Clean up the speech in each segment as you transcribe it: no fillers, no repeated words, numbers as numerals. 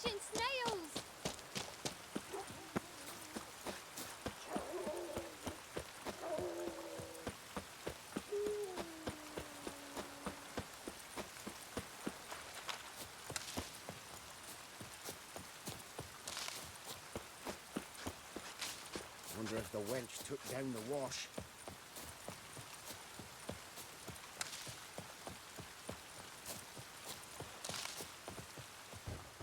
catching snails! Wonder if the wench took down the wash.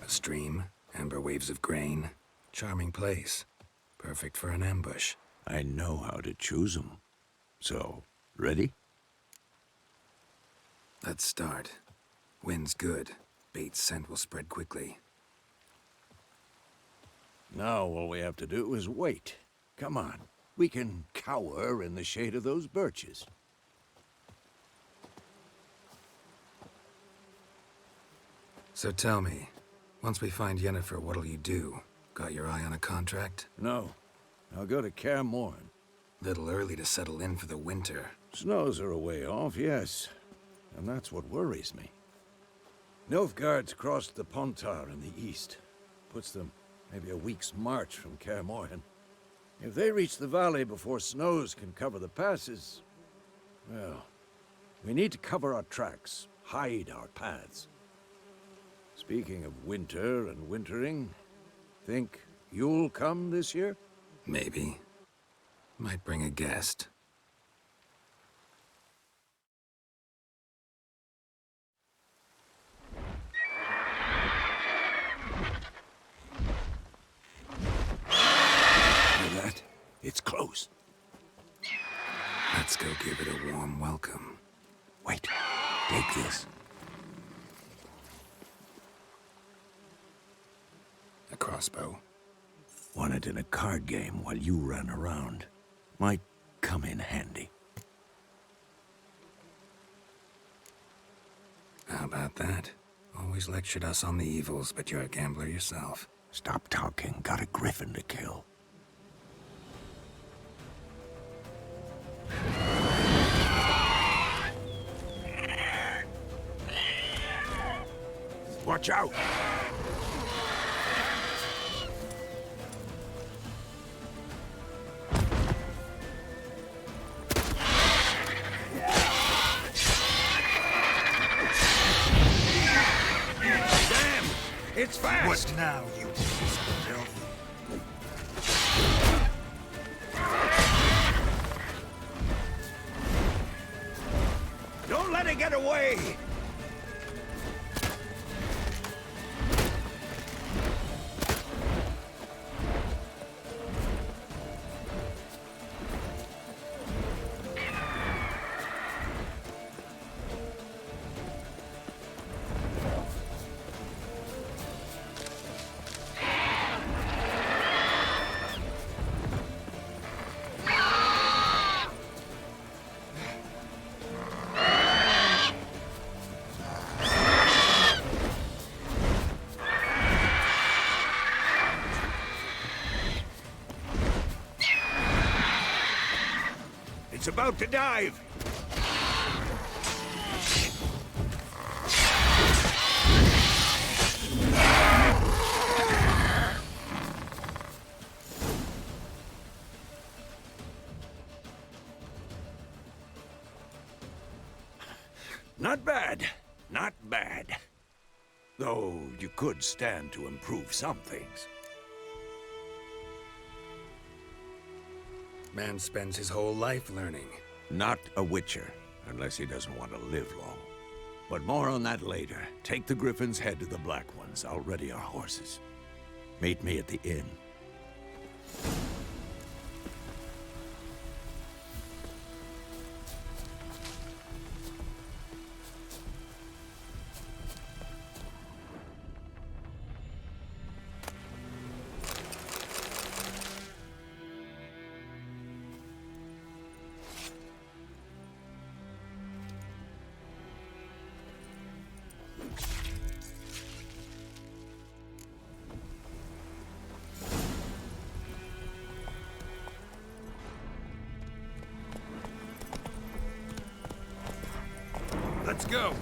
A stream, amber waves of grain. Charming place. Perfect for an ambush. I know how to choose 'em. So, ready? Let's start. Wind's good. Bait's scent will spread quickly. Now all we have to do is wait. Come on. We can cower in the shade of those birches. So tell me, once we find Yennefer, what'll you do? Got your eye on a contract? No. I'll go to Kaer Morhen. Little early to settle in for the winter. Snows are a way off, yes. And that's what worries me. Nilfgaard's crossed the Pontar in the east. Puts them maybe a week's march from Kaer Morhen. If they reach the valley before snows can cover the passes, well, we need to cover our tracks, hide our paths. Speaking of winter and wintering, think you'll come this year? Maybe. Might bring a guest. Hear that? It's close. Let's go give it a warm welcome. Wait, take this. A crossbow. Won it in a card game while you ran around. Might come in handy. How about that? Always lectured us on the evils, but you're a gambler yourself. Stop talking. Got a griffin to kill. Watch out! Damn! It's fast! What now, you filth? Don't let it get away! It's about to dive! Not bad. Not bad. Though you could stand to improve some things. Man spends his whole life learning. Not a witcher, unless he doesn't want to live long. But more on that later. Take the Griffin's head to the Black Ones. I'll ready our horses. Meet me at the inn. Let's go.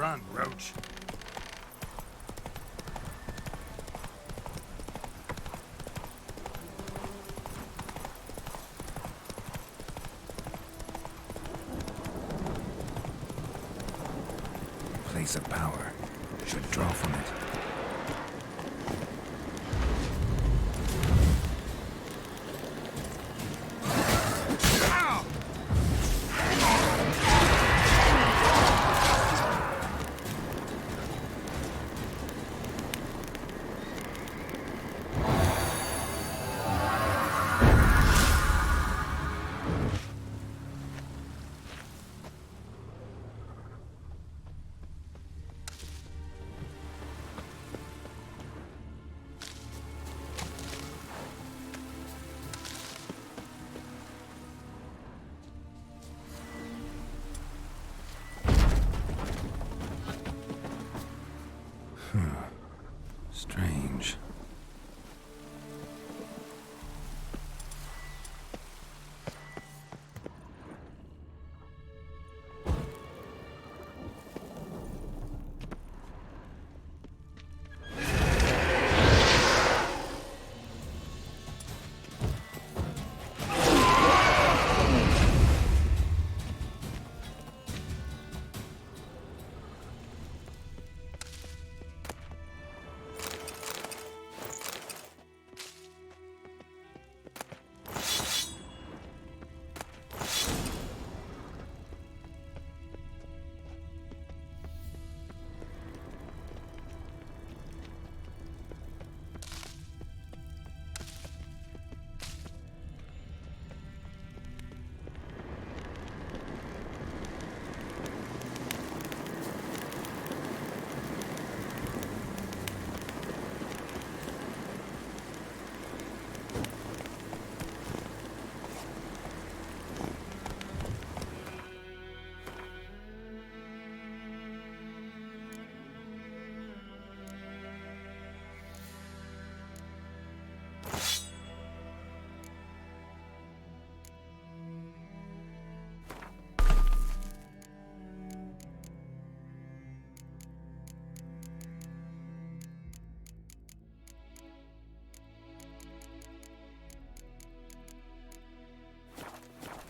Run, Roach. Place of power. Should draw from it. Strange.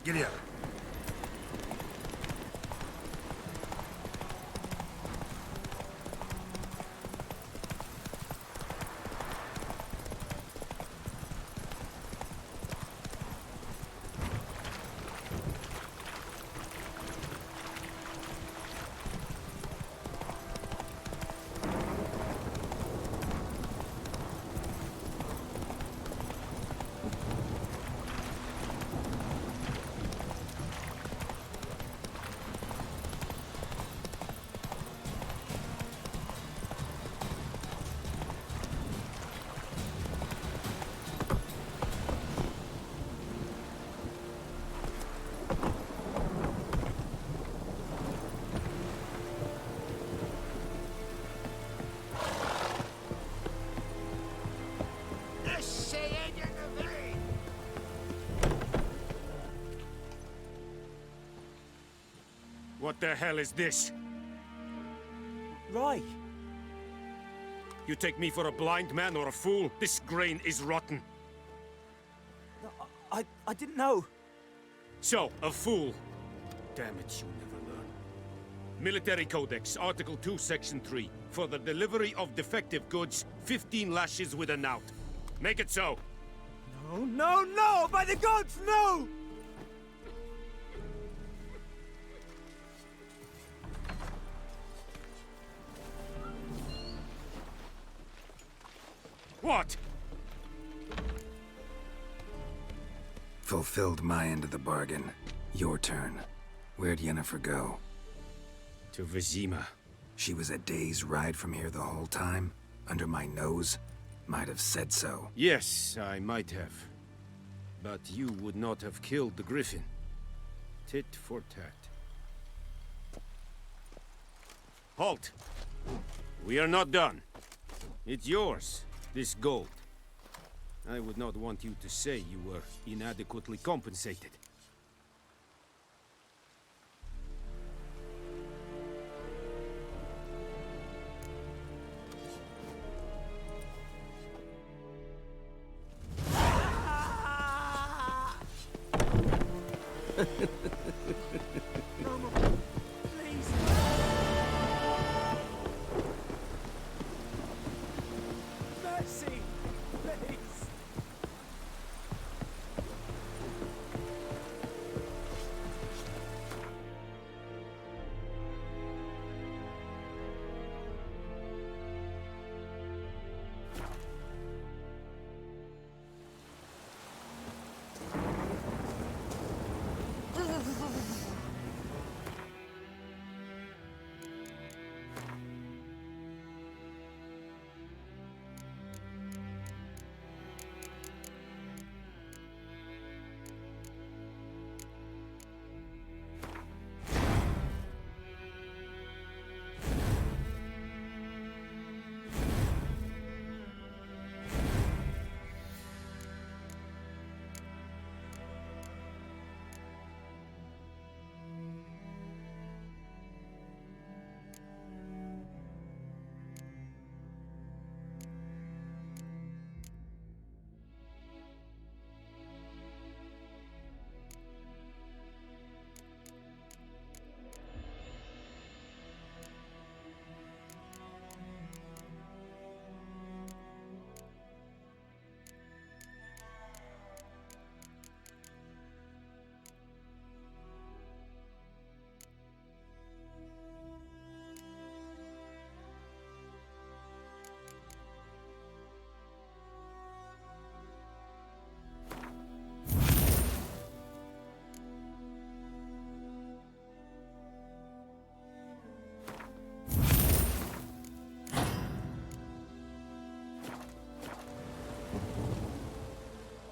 Giddy up. What the hell is this? Right. You take me for a blind man or a fool? This grain is rotten. No, I didn't know. So, a fool. Damn it, you never learn. Military Codex, Article 2, Section 3. For the delivery of defective goods, 15 lashes with a knout. Make it so. No, no, no! By the gods, no! What? Fulfilled my end of the bargain. Your turn. Where'd Yennefer go? To Vizima. She was a day's ride from here the whole time? Under my nose? Might have said so. Yes, I might have. But you would not have killed the griffin. Tit for tat. Halt! We are not done. It's yours, this gold. I would not want you to say you were inadequately compensated. Please. Mercy. Please.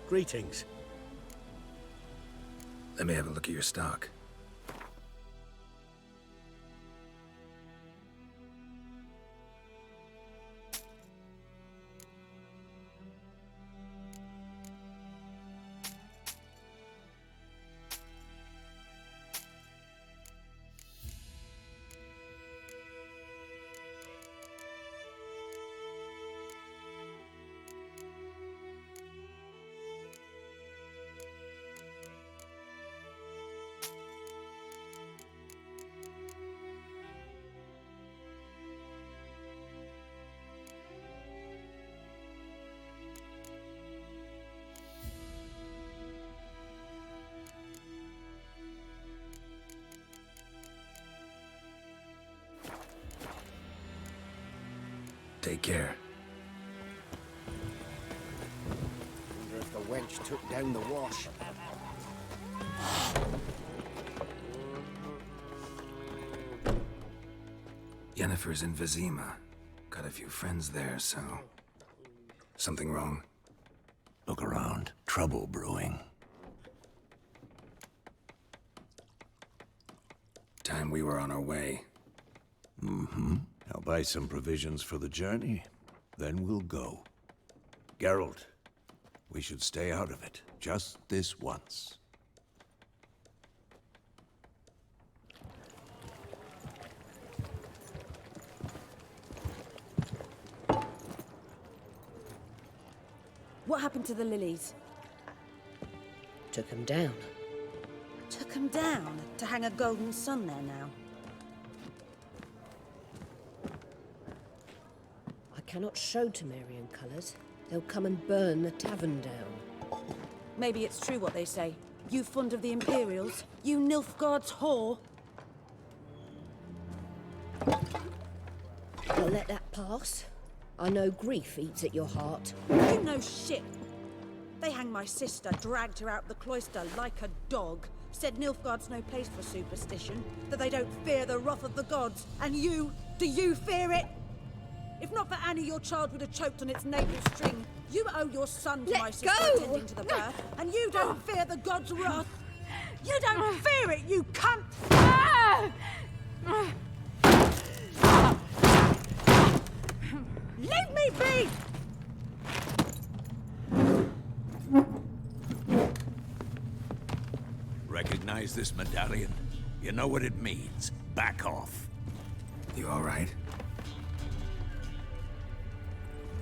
Greetings. Let me have a look at your stock. Take care. Wonder if the wench took down the wash. Yennefer's in Vizima. Got a few friends there, so... Something wrong? Look around. Trouble brewing. Time we were on our way. I'll buy some provisions for the journey, then we'll go. Geralt, we should stay out of it, just this once. What happened to the lilies? Took him down. Took them down to hang a golden sun there now. I cannot show Temerian colours. They'll come and burn the tavern down. Maybe it's true what they say. You fond of the Imperials? You Nilfgaard's whore? I'll let that pass. I know grief eats at your heart. You know shit. They hanged my sister, dragged her out the cloister like a dog. Said Nilfgaard's no place for superstition, that they don't fear the wrath of the gods. And you, do you fear it? If not for Annie, your child would have choked on its navel string. You owe your son to my sister attending to the birth, and you don't fear the gods' wrath. You don't fear it, you cunt! Leave me be! Recognize this medallion? You know what it means. Back off. You all right?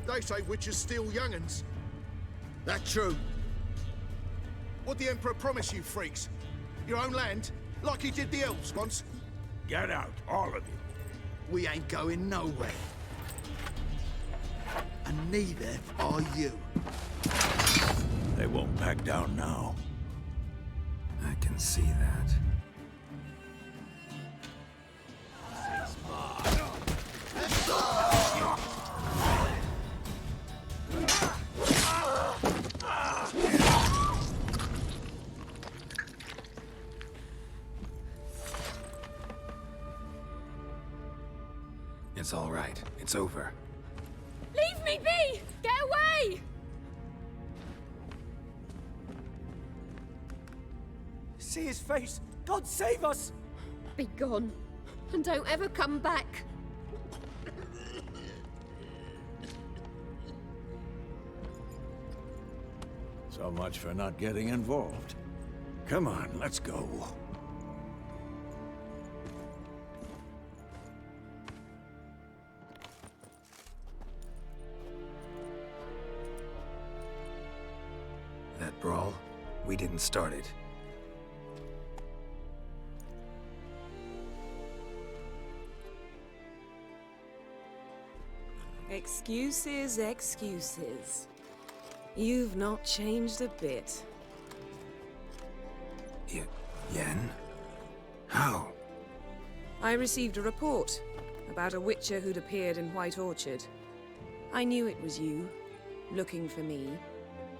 They say witches steal young'uns. That true? What'd the Emperor promise you, freaks? Your own land? Like he did the elves once? Get out, all of you. We ain't going nowhere. And neither are you. They won't back down now. I can see that. It's all right. It's over. Leave me be! Get away! See his face! God save us! Be gone, and don't ever come back. So much for not getting involved. Come on, let's go. That brawl, we didn't start it. Excuses, excuses. You've not changed a bit. Yen? How? I received a report about a witcher who'd appeared in White Orchard. I knew it was you, looking for me.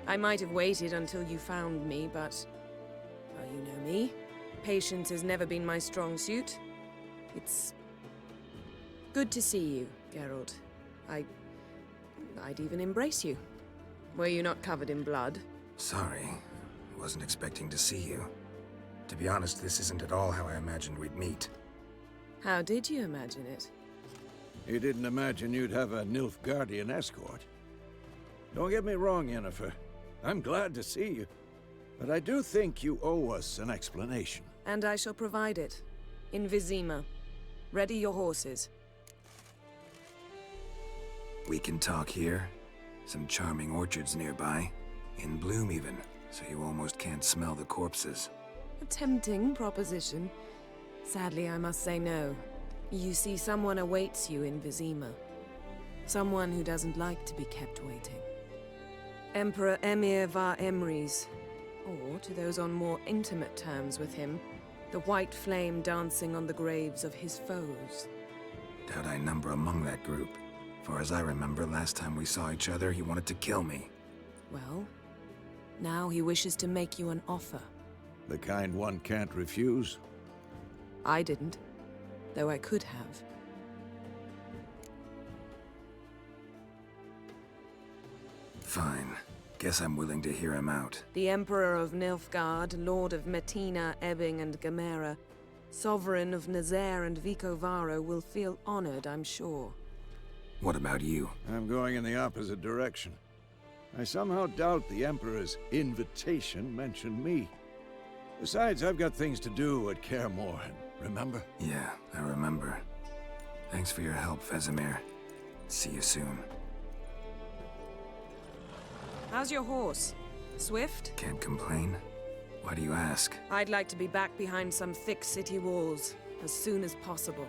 I might have waited until you found me, but... well, you know me. Patience has never been my strong suit. It's... good to see you, Geralt. I'd even embrace you. Were you not covered in blood? Sorry. Wasn't expecting to see you. To be honest, this isn't at all how I imagined we'd meet. How did you imagine it? You didn't imagine you'd have a Nilfgaardian escort. Don't get me wrong, Yennefer. I'm glad to see you. But I do think you owe us an explanation. And I shall provide it. In Vizima. Ready your horses. We can talk here. Some charming orchards nearby. In bloom even, so you almost can't smell the corpses. A tempting proposition. Sadly, I must say no. You see, someone awaits you in Vizima. Someone who doesn't like to be kept waiting. Emperor Emir var Emrys. Or, to those on more intimate terms with him, the white flame dancing on the graves of his foes. Doubt I number among that group. Far as I remember, last time we saw each other, he wanted to kill me. Well, now he wishes to make you an offer. The kind one can't refuse? I didn't, though I could have. Fine. Guess I'm willing to hear him out. The Emperor of Nilfgaard, Lord of Metina, Ebbing, and Gamera, Sovereign of Nazaire and Vicovaro will feel honored, I'm sure. What about you? I'm going in the opposite direction. I somehow doubt the Emperor's invitation mentioned me. Besides, I've got things to do at Kaer Morhen, remember? Yeah, I remember. Thanks for your help, Vesemir. See you soon. How's your horse? Swift? Can't complain. Why do you ask? I'd like to be back behind some thick city walls as soon as possible.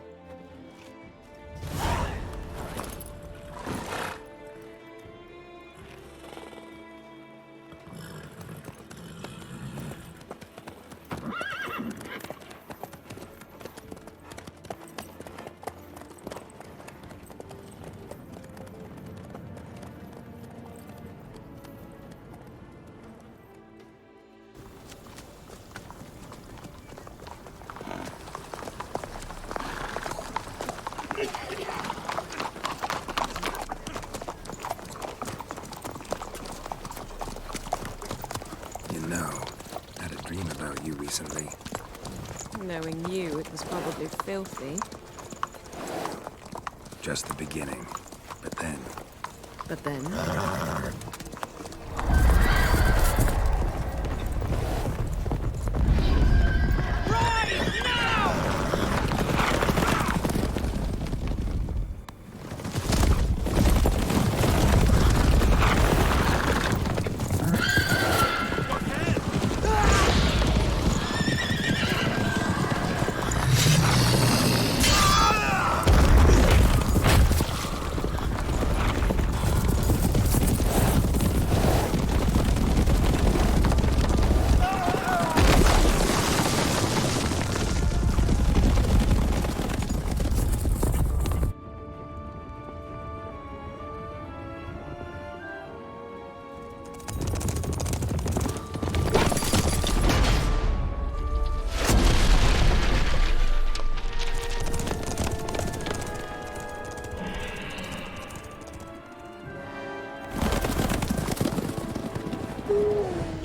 You know, I had a dream about you recently. Knowing you, it was probably filthy. Just the beginning. But then... But then...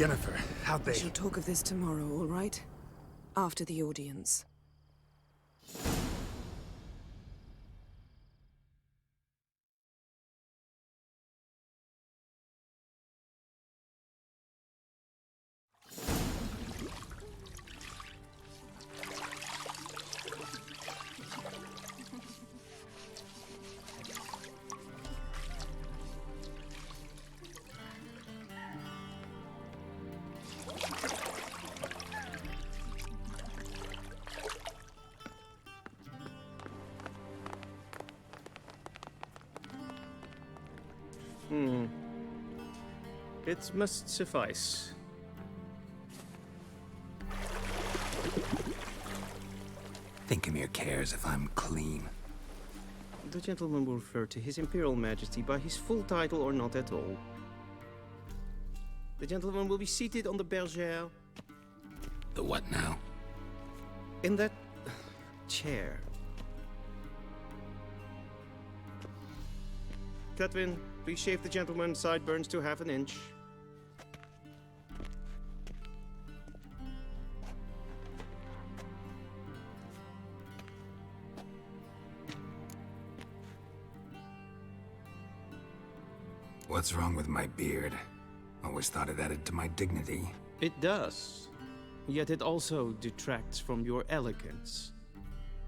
Yennefer, how'd We shall talk of this tomorrow, all right? After the audience. It must suffice. Thinkemere cares if I'm clean. The gentleman will refer to His Imperial Majesty by his full title or not at all. The gentleman will be seated on the bergère. The what now? In that chair. Catwin, please shave the gentleman's sideburns to half an inch. What's wrong with my beard? Always thought it added to my dignity. It does. Yet it also detracts from your elegance.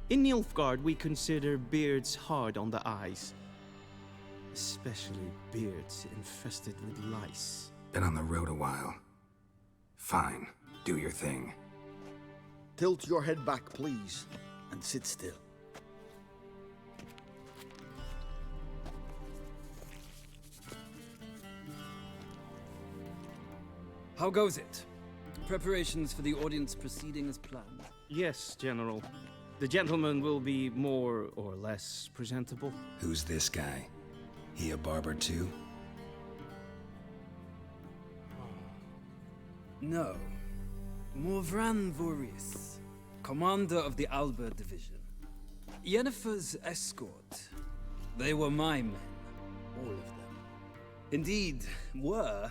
In Nilfgaard, we consider beards hard on the eyes. Especially beards infested with lice. Been on the road a while. Fine, do your thing. Tilt your head back, please, and sit still. How goes it? Preparations for the audience proceeding as planned? Yes, General. The gentleman will be more or less presentable. Who's this guy? He a barber too? No. Morvran Voorhis, commander of the Alba Division. Yennefer's escort. They were my men, all of them. Indeed, were.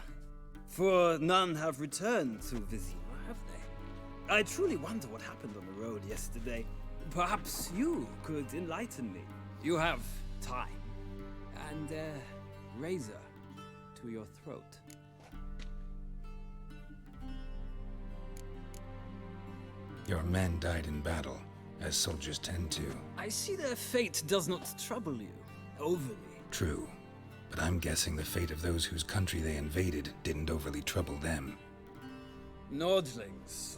For none have returned to Vizima, have they? I truly wonder what happened on the road yesterday. Perhaps you could enlighten me. You have time. And a razor to your throat. Your men died in battle, as soldiers tend to. I see their fate does not trouble you, overly. True. But I'm guessing the fate of those whose country they invaded didn't overly trouble them. Nordlings.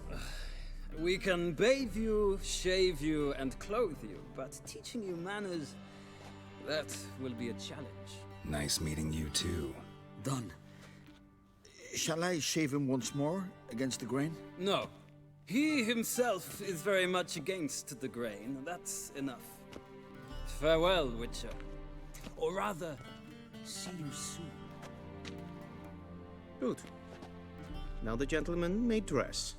We can bathe you, shave you, and clothe you, but teaching you manners, that will be a challenge. Nice meeting you too. Done. Shall I shave him once more, against the grain? No. He himself is very much against the grain. That's enough. Farewell, Witcher. Or rather, see you soon. Good. Now the gentleman may dress.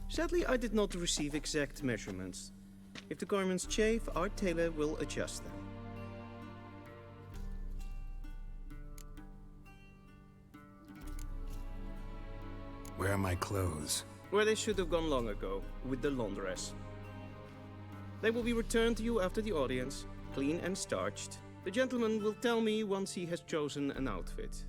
Sadly, I did not receive exact measurements. If the garments chafe, our tailor will adjust them. Where are my clothes? Where they should have gone long ago, with the laundress. They will be returned to you after the audience, clean and starched. The gentleman will tell me once he has chosen an outfit.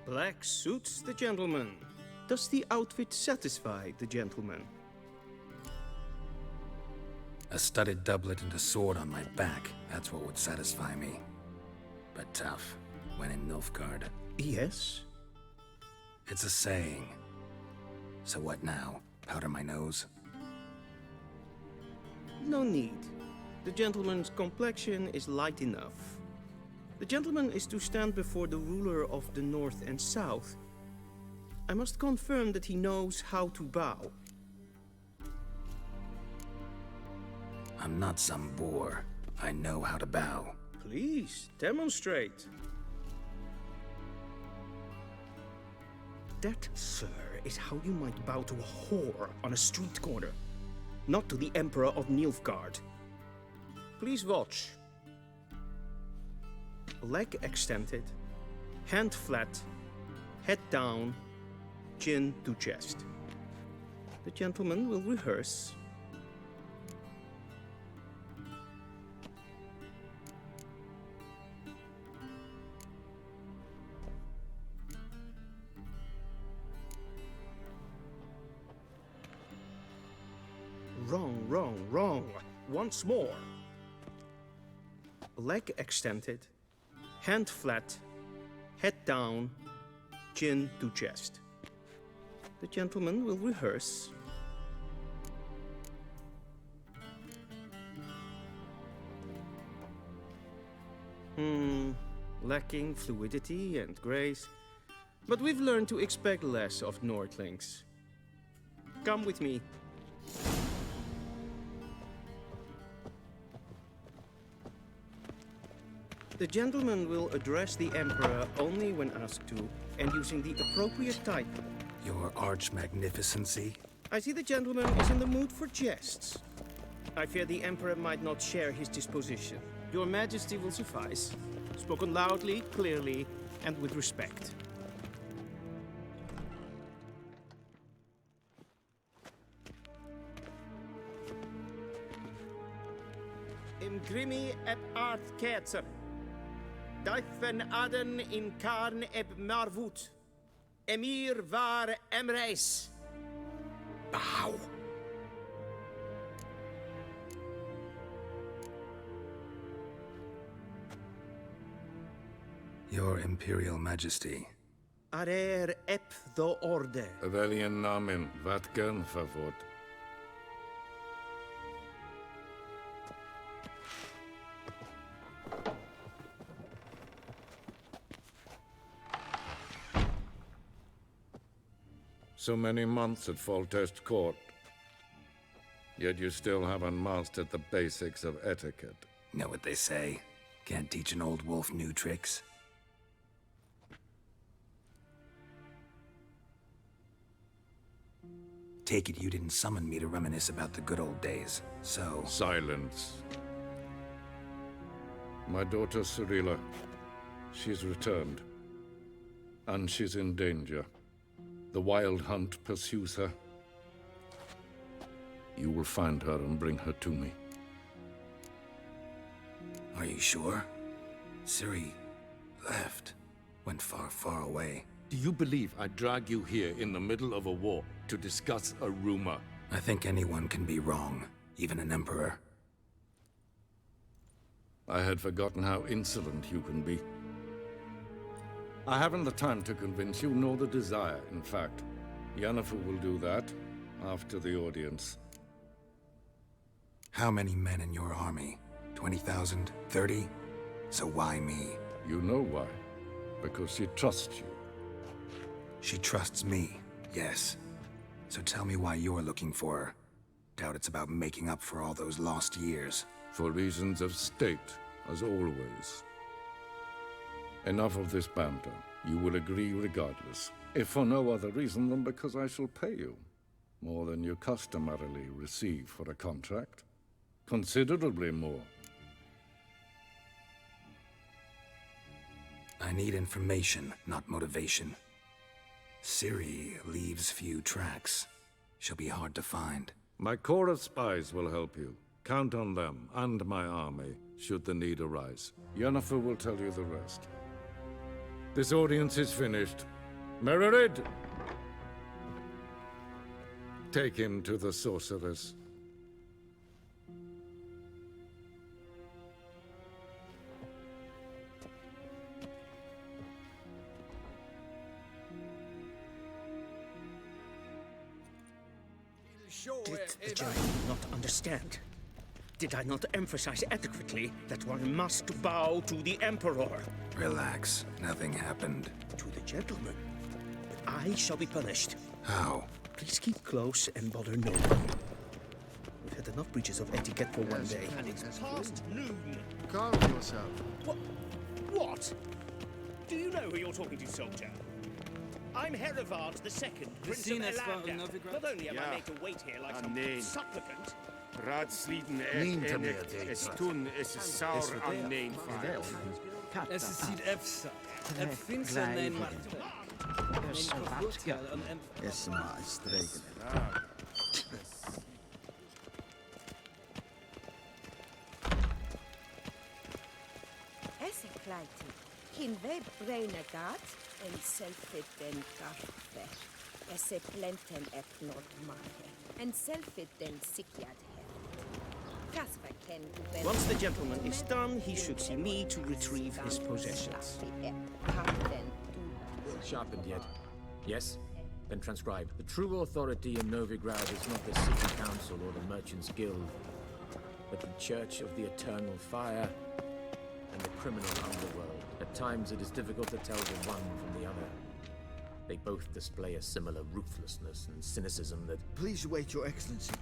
Black suits the gentleman. Does the outfit satisfy the gentleman? A studded doublet and a sword on my back. That's what would satisfy me. But tough, when in Nilfgaard. Yes? It's a saying. So what now? Powder my nose? No need. The gentleman's complexion is light enough. The gentleman is to stand before the ruler of the North and South. I must confirm that he knows how to bow. I'm not some boor. I know how to bow. Please, demonstrate. That, sir, is how you might bow to a whore on a street corner, not to the Emperor of Nilfgaard. Please watch. Leg extended, hand flat, head down, chin to chest. The gentleman will rehearse. Wrong, wrong, wrong. Once more. Leg extended, hand flat, head down, chin to chest. The gentleman will rehearse. Lacking fluidity and grace. But we've learned to expect less of Nordlings. Come with me. The gentleman will address the Emperor only when asked to, and using the appropriate title. Your arch-magnificency? I see the gentleman is in the mood for jests. I fear the Emperor might not share his disposition. Your Majesty will suffice. Spoken loudly, clearly, and with respect. In grimi et art ketzer. Daifen aden in karn eb marvut. Emir var emreis. Bow. Your Imperial Majesty. Arer ep the orde. Weljen namen, wat gern favort. So many months at Foltest Court. Yet you still haven't mastered the basics of etiquette. Know what they say? Can't teach an old wolf new tricks. Take it you didn't summon me to reminisce about the good old days, so... Silence. My daughter Cyrilla, she's returned. And she's in danger. The Wild Hunt pursues her. You will find her and bring her to me. Are you sure? Ciri left. Went far, far away. Do you believe I drag you here in the middle of a war to discuss a rumor? I think anyone can be wrong, even an emperor. I had forgotten how insolent you can be. I haven't the time to convince you, nor the desire, in fact. Yennefer will do that after the audience. How many men in your army? 20,000? 30? So why me? You know why. Because she trusts you. She trusts me, yes. So tell me why you're looking for her. Doubt it's about making up for all those lost years. For reasons of state, as always. Enough of this banter. You will agree regardless. If for no other reason than because I shall pay you. More than you customarily receive for a contract. Considerably more. I need information, not motivation. Ciri leaves few tracks. She'll be hard to find. My corps of spies will help you. Count on them, and my army, should the need arise. Yennefer will tell you the rest. This audience is finished. Mererid! Take him to the sorceress. sure Did the gentleman not understand? Did I not emphasize adequately that one must bow to the Emperor? Relax. Nothing happened. To the gentleman. But I shall be punished. How? Please keep close and bother no one. We've had enough breaches of etiquette for one day. And it's past noon. Calm yourself. What? Do you know who you're talking to, soldier? I'm Herivard II, Prince of Seen Espa Elander. on Novigrad? Not only am I Yeah. made to wait here like A some name. supplicant, Radsliden Neem te meer enig deed, estun is saur an neen fire. Es ist Sid Efsa. Et finns en Martel. Esma is streken. Esse kleiti. Kin we breine gat en selfit den kaffe. Esse plenten et not mahe. En selfit den sikiat heft. Kasper ken du once the gentleman is done, he should see me to retrieve his possessions. Sharpened yet? Yes? Then transcribe. The true authority in Novigrad is not the city council or the merchants' guild, but the Church of the Eternal Fire and the criminal underworld. At times it is difficult to tell the one from the other. They both display a similar ruthlessness and cynicism that... Please wait, Your Excellency.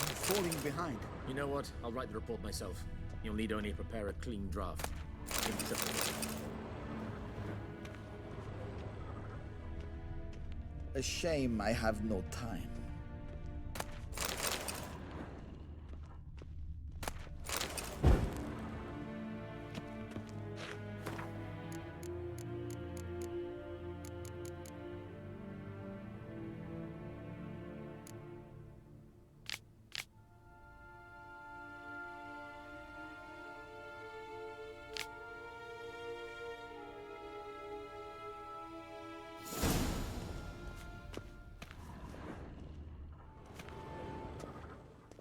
I'm falling behind. You know what? I'll write the report myself. You'll need only prepare a clean draft. In triplicate. A shame I have no time.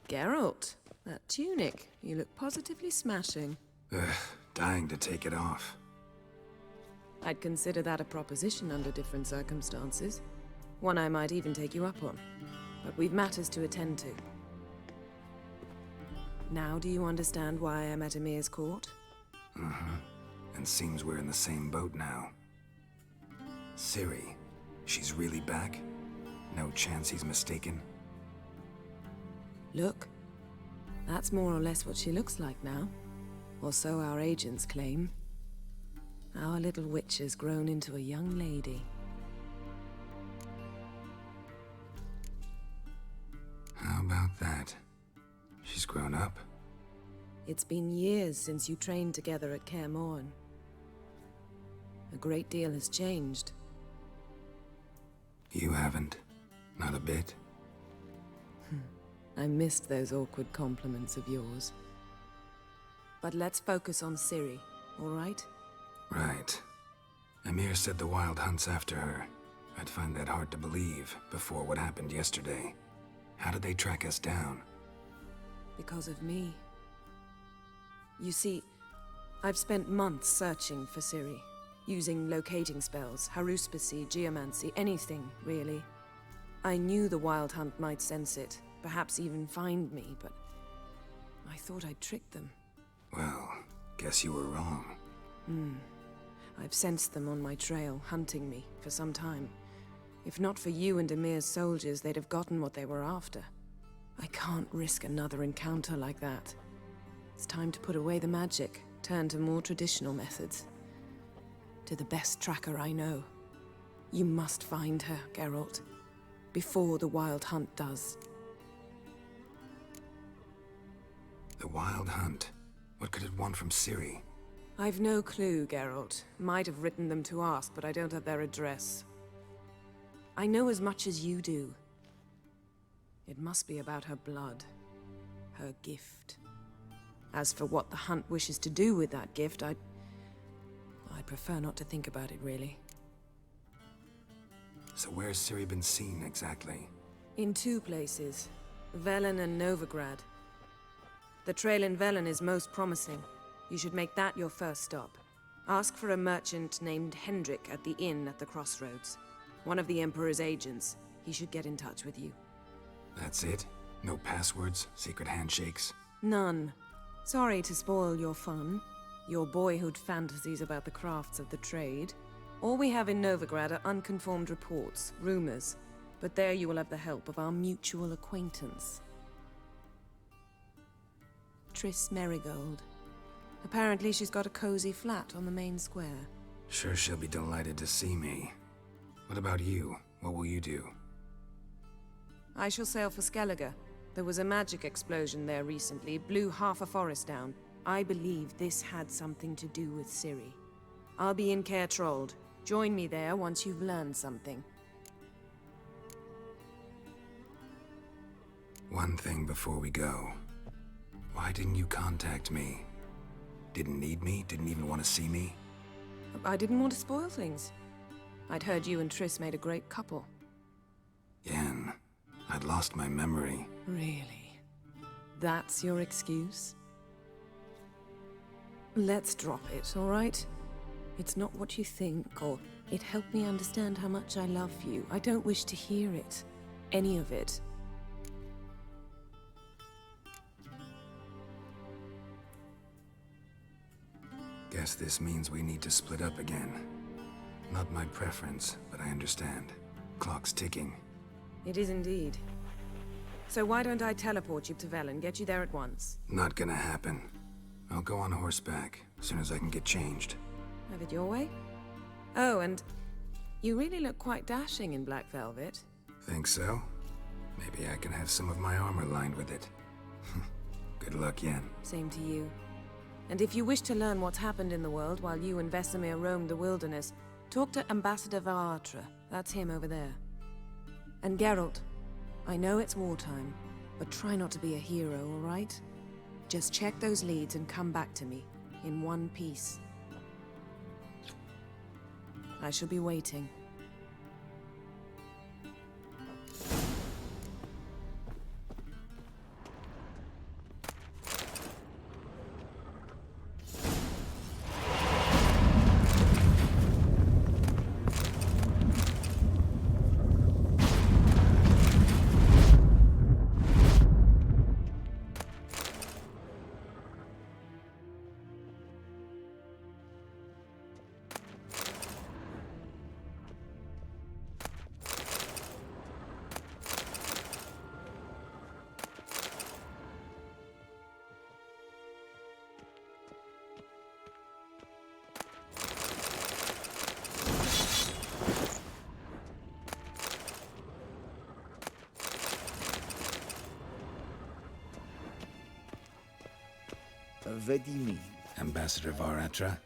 Geralt, that tunic. You look positively smashing. Ugh, dying to take it off. I'd consider that a proposition under different circumstances. One I might even take you up on. But we've matters to attend to. Now do you understand why I'm at Emir's court? Mm-hmm. And seems we're in the same boat now. Ciri, she's really back? No chance he's mistaken? Look. That's more or less what she looks like now. Or so our agents claim. Our little witch has grown into a young lady. How about that? She's grown up? It's been years since you trained together at Kaer Morhen. A great deal has changed. You haven't. Not a bit. I missed those awkward compliments of yours. But let's focus on Ciri, all right? Right. Emir said the Wild Hunt's after her. I'd find that hard to believe before what happened yesterday. How did they track us down? Because of me. You see, I've spent months searching for Ciri, using locating spells, haruspicy, geomancy, anything, really. I knew the Wild Hunt might sense it, perhaps even find me, but I thought I'd tricked them. Well, guess you were wrong. I've sensed them on my trail, hunting me, for some time. If not for you and Emir's soldiers, they'd have gotten what they were after. I can't risk another encounter like that. It's time to put away the magic, turn to more traditional methods. To the best tracker I know. You must find her, Geralt. Before the Wild Hunt does. The Wild Hunt? What could it want from Ciri? I've no clue, Geralt. Might have written them to ask, but I don't have their address. I know as much as you do. It must be about her blood. Her gift. As for what the Hunt wishes to do with that gift, I'd prefer not to think about it, really. So where's Ciri been seen, exactly? In two places. Velen and Novigrad. The trail in Velen is most promising. You should make that your first stop. Ask for a merchant named Hendrik at the inn at the crossroads. One of the Emperor's agents. He should get in touch with you. That's it? No passwords, secret handshakes? None. Sorry to spoil your fun, your boyhood fantasies about the crafts of the trade. All we have in Novigrad are unconfirmed reports, rumors. But there you will have the help of our mutual acquaintance. Triss Merigold. Apparently she's got a cozy flat on the main square. Sure she'll be delighted to see me. What about you? What will you do? I shall sail for Skellige. There was a magic explosion there recently, blew half a forest down. I believe this had something to do with Ciri. I'll be in Caer Trold. Join me there once you've learned something. One thing before we go. Why didn't you contact me? Didn't need me? Didn't even want to see me? I didn't want to spoil things. I'd heard you and Triss made a great couple. Yen, I'd lost my memory. Really? That's your excuse? Let's drop it, all right? It's not what you think, or it helped me understand how much I love you. I don't wish to hear it. Any of it. Guess this means we need to split up again. Not my preference, but I understand. Clock's ticking. It is indeed. So why don't I teleport you to Velen, get you there at once? Not gonna happen. I'll go on horseback, as soon as I can get changed. Have it your way? Oh, and you really look quite dashing in black velvet. Think so? Maybe I can have some of my armor lined with it. Good luck, Yen. Same to you. And if you wish to learn what's happened in the world while you and Vesemir roamed the wilderness, talk to Ambassador Varatra. That's him over there. And Geralt, I know it's wartime, but try not to be a hero, all right? Just check those leads and come back to me, in one piece. I shall be waiting. What do you mean? Ambassador Varatra?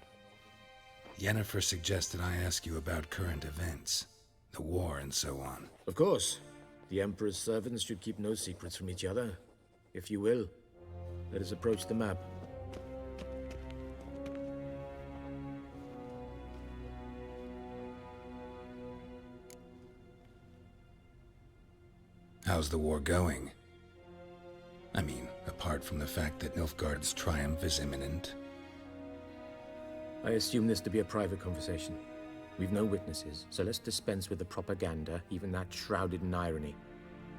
Yennefer suggested I ask you about current events, the war and so on. Of course. The Emperor's servants should keep no secrets from each other. If you will, let us approach the map. How's the war going? I mean, apart from the fact that Nilfgaard's triumph is imminent. I assume this to be a private conversation. We've no witnesses, so let's dispense with the propaganda, even that shrouded in irony.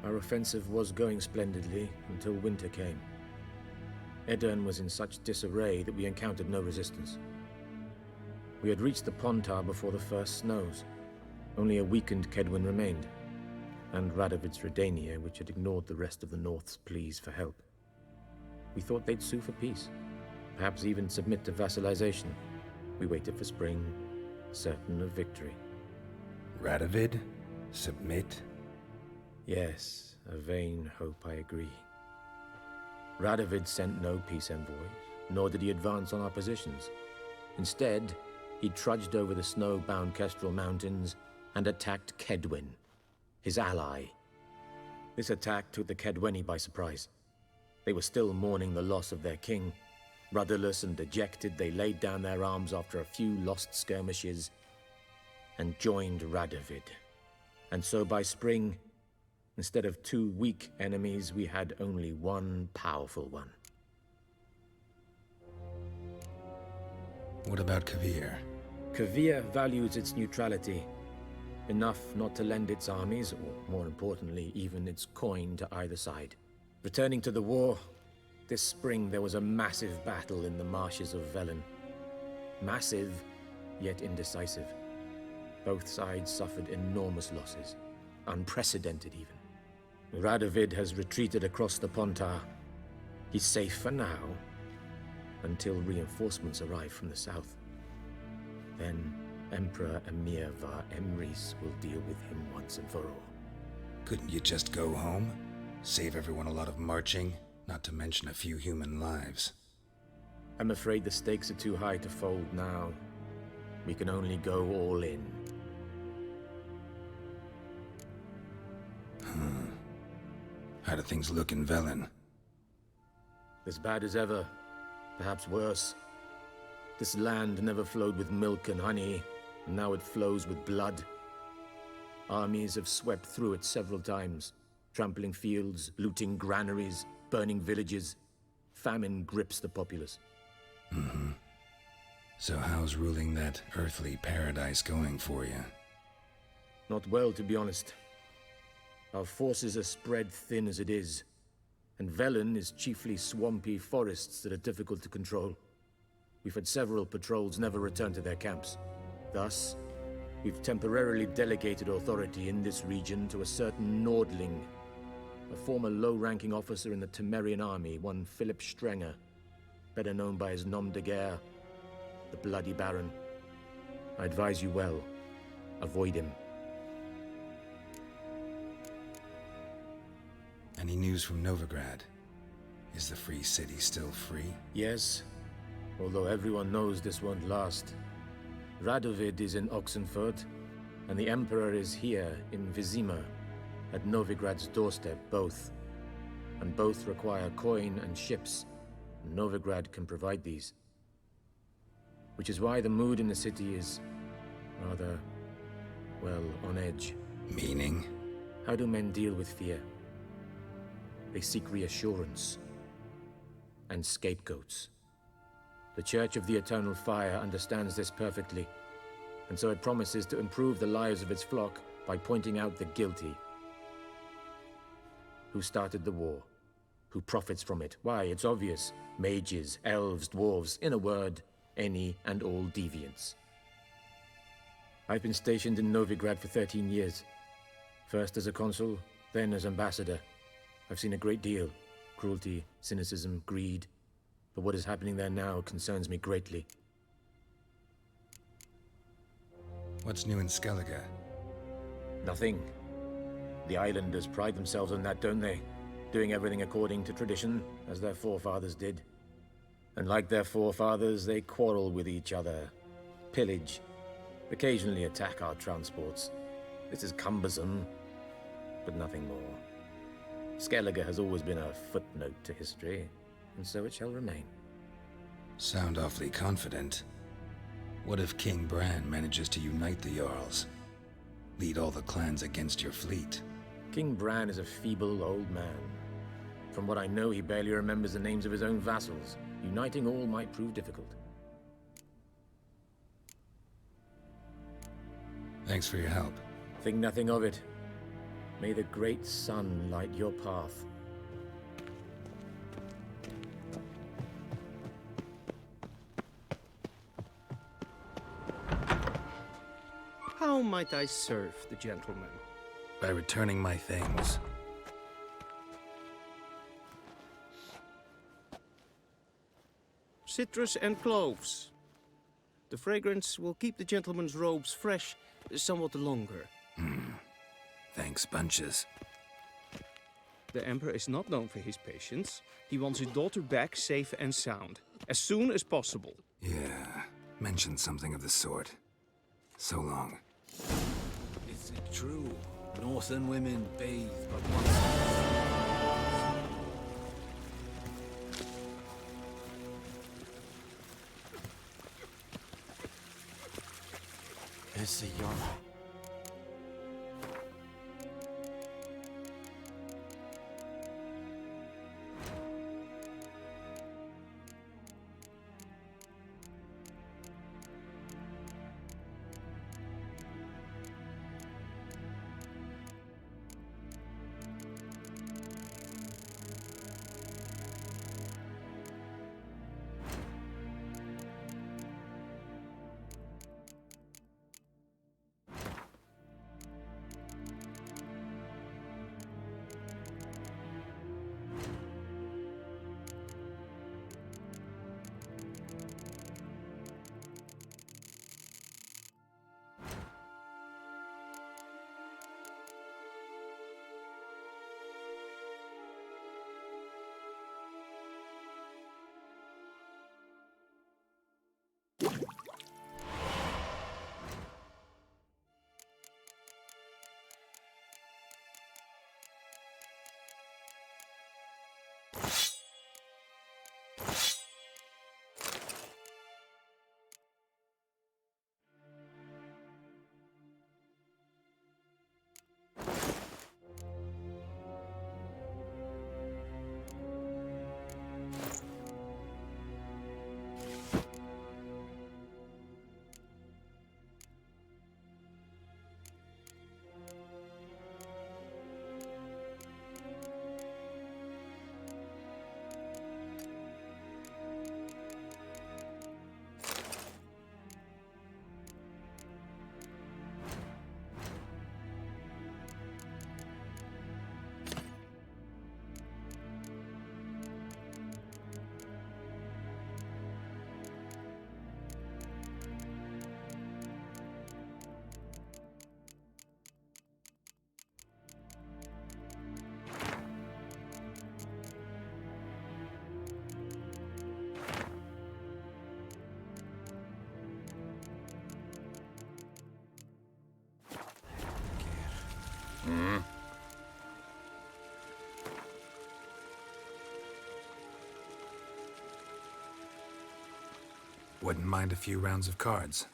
Our offensive was going splendidly until winter came. Edirn was in such disarray that we encountered no resistance. We had reached the Pontar before the first snows. Only a weakened Kedwin remained, and Radovid's Redania, which had ignored the rest of the North's pleas for help. We thought they'd sue for peace, perhaps even submit to vassalization. We waited for spring, certain of victory. Radovid? Submit? Yes, a vain hope, I agree. Radovid sent no peace envoys, nor did he advance on our positions. Instead, he trudged over the snow-bound Kestrel Mountains and attacked Kedwin, his ally. This attack took the Kedweni by surprise. They were still mourning the loss of their king. Rudderless and dejected, they laid down their arms after a few lost skirmishes and joined Radovid. And so by spring, instead of two weak enemies, we had only one powerful one. What about Kavir? Kavir values its neutrality, enough not to lend its armies, or more importantly, even its coin to either side. Returning to the war, this spring there was a massive battle in the marshes of Velen. Massive, yet indecisive. Both sides suffered enormous losses, unprecedented even. Radovid has retreated across the Pontar. He's safe for now, until reinforcements arrive from the south. Then Emperor Emir var Emrys will deal with him once and for all. Couldn't you just go home? Save everyone a lot of marching, not to mention a few human lives. I'm afraid the stakes are too high to fold now. We can only go all in. How do things look in Velen? As bad as ever, perhaps worse. This land never flowed with milk and honey, and now it flows with blood. Armies have swept through it several times, trampling fields, looting granaries, burning villages. Famine grips the populace. So how's ruling that earthly paradise going for you? Not well, to be honest. Our forces are spread thin as it is, and Velen is chiefly swampy forests that are difficult to control. We've had several patrols never return to their camps. Thus, we've temporarily delegated authority in this region to a certain Nordling, a former low-ranking officer in the Temerian army, one Philip Strenger, better known by his nom de guerre, the Bloody Baron. I advise you well. Avoid him. Any news from Novigrad? Is the free city still free? Yes, although everyone knows this won't last. Radovid is in Oxenfurt, and the Emperor is here in Vizima, at Novigrad's doorstep, both. And both require coin and ships. Novigrad can provide these. Which is why the mood in the city is rather, well, on edge. Meaning? How do men deal with fear? They seek reassurance and scapegoats. The Church of the Eternal Fire understands this perfectly, and so it promises to improve the lives of its flock by pointing out the guilty. Who started the war? Who profits from it? Why, it's obvious. Mages, elves, dwarves, in a word, any and all deviants. I've been stationed in Novigrad for 13 years. First as a consul, then as ambassador. I've seen a great deal. Cruelty, cynicism, greed. But what is happening there now concerns me greatly. What's new in Skellige? Nothing. The islanders pride themselves on that, don't they? Doing everything according to tradition, as their forefathers did. And like their forefathers, they quarrel with each other, pillage, occasionally attack our transports. This is cumbersome, but nothing more. Skellige has always been a footnote to history, and so it shall remain. Sound awfully confident. What if King Bran manages to unite the Jarls? Lead all the clans against your fleet? King Bran is a feeble old man. From what I know, he barely remembers the names of his own vassals. Uniting all might prove difficult. Thanks for your help. Think nothing of it. May the great sun light your path. How might I serve the gentleman? By returning my things. Citrus and cloves. The fragrance will keep the gentleman's robes fresh somewhat longer. Thanks, bunches. The Emperor is not known for his patience. He wants his daughter back safe and sound, as soon as possible. Yeah, mentioned something of the sort. So long. Is it true? Northern women bathe but once. It's a yarn. Wouldn't mind a few rounds of cards.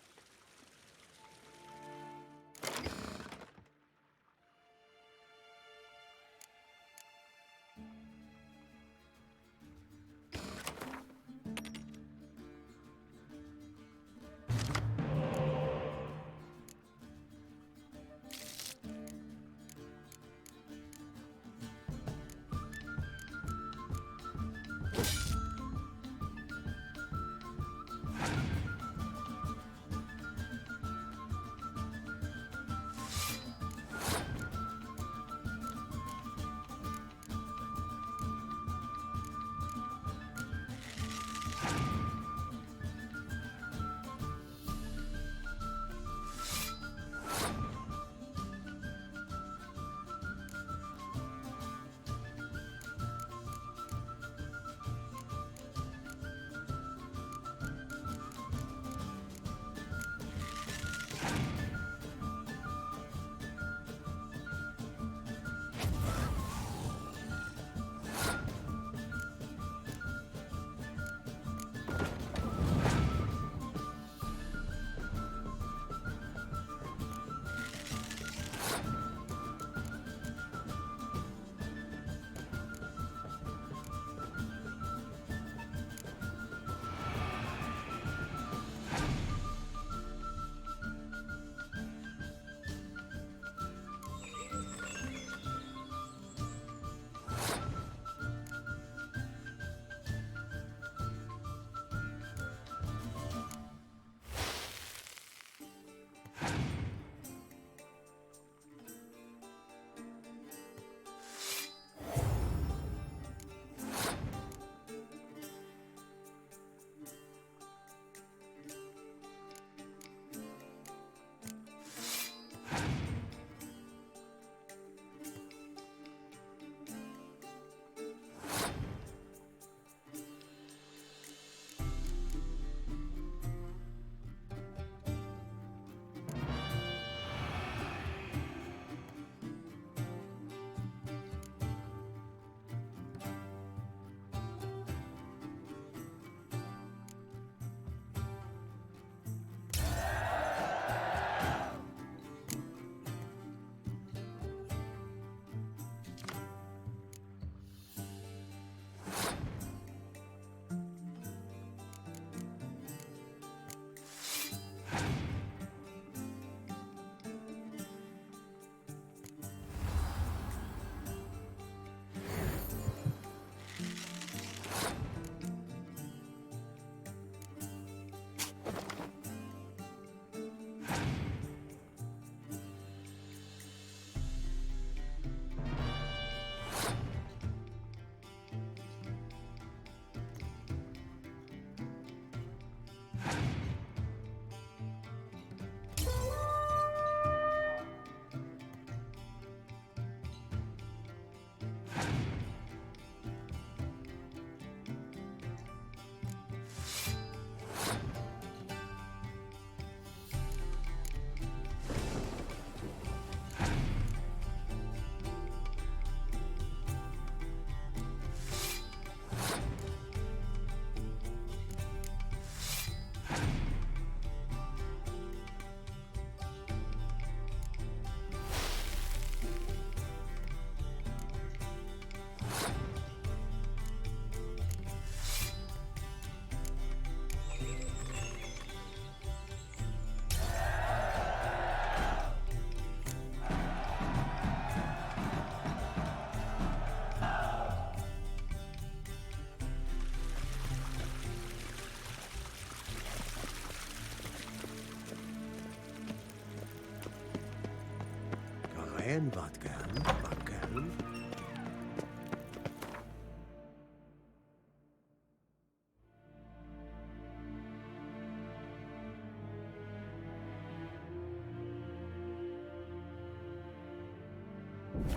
En wat kan, wat kan.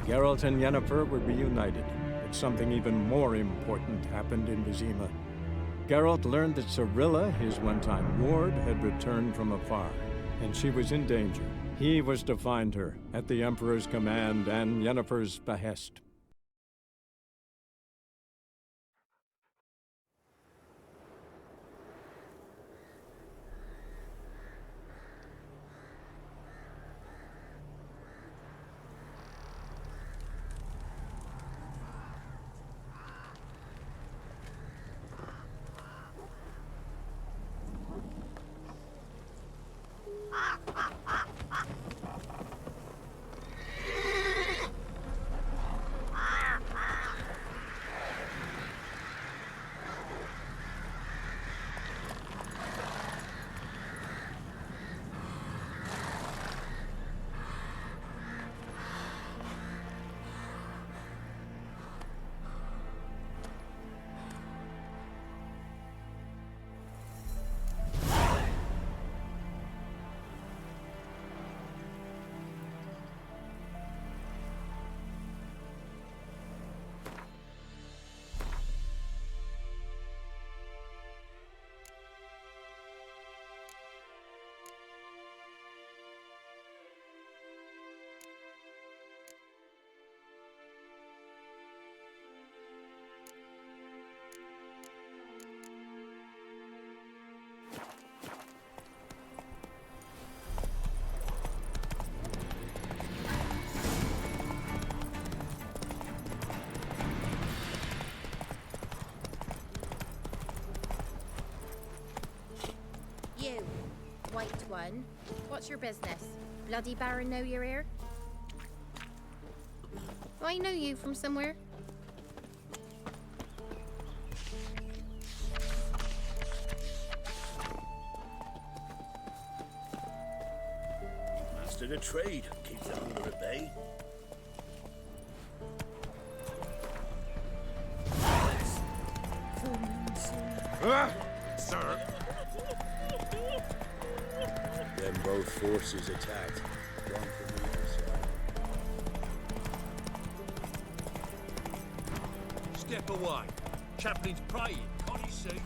Geralt and Yennefer were reunited, but something even more important happened in Vizima. Geralt learned that Cirilla, his one-time ward, had returned from afar, and she was in danger. He was to find her at the Emperor's command and Yennefer's behest. You, white one. What's your business? Bloody Baron know you're here? I know you from somewhere. Master the trade, keeps the hunger at bay. Sir! Then both forces attacked. One from either side. Step away. Chaplain's praying, can't you see?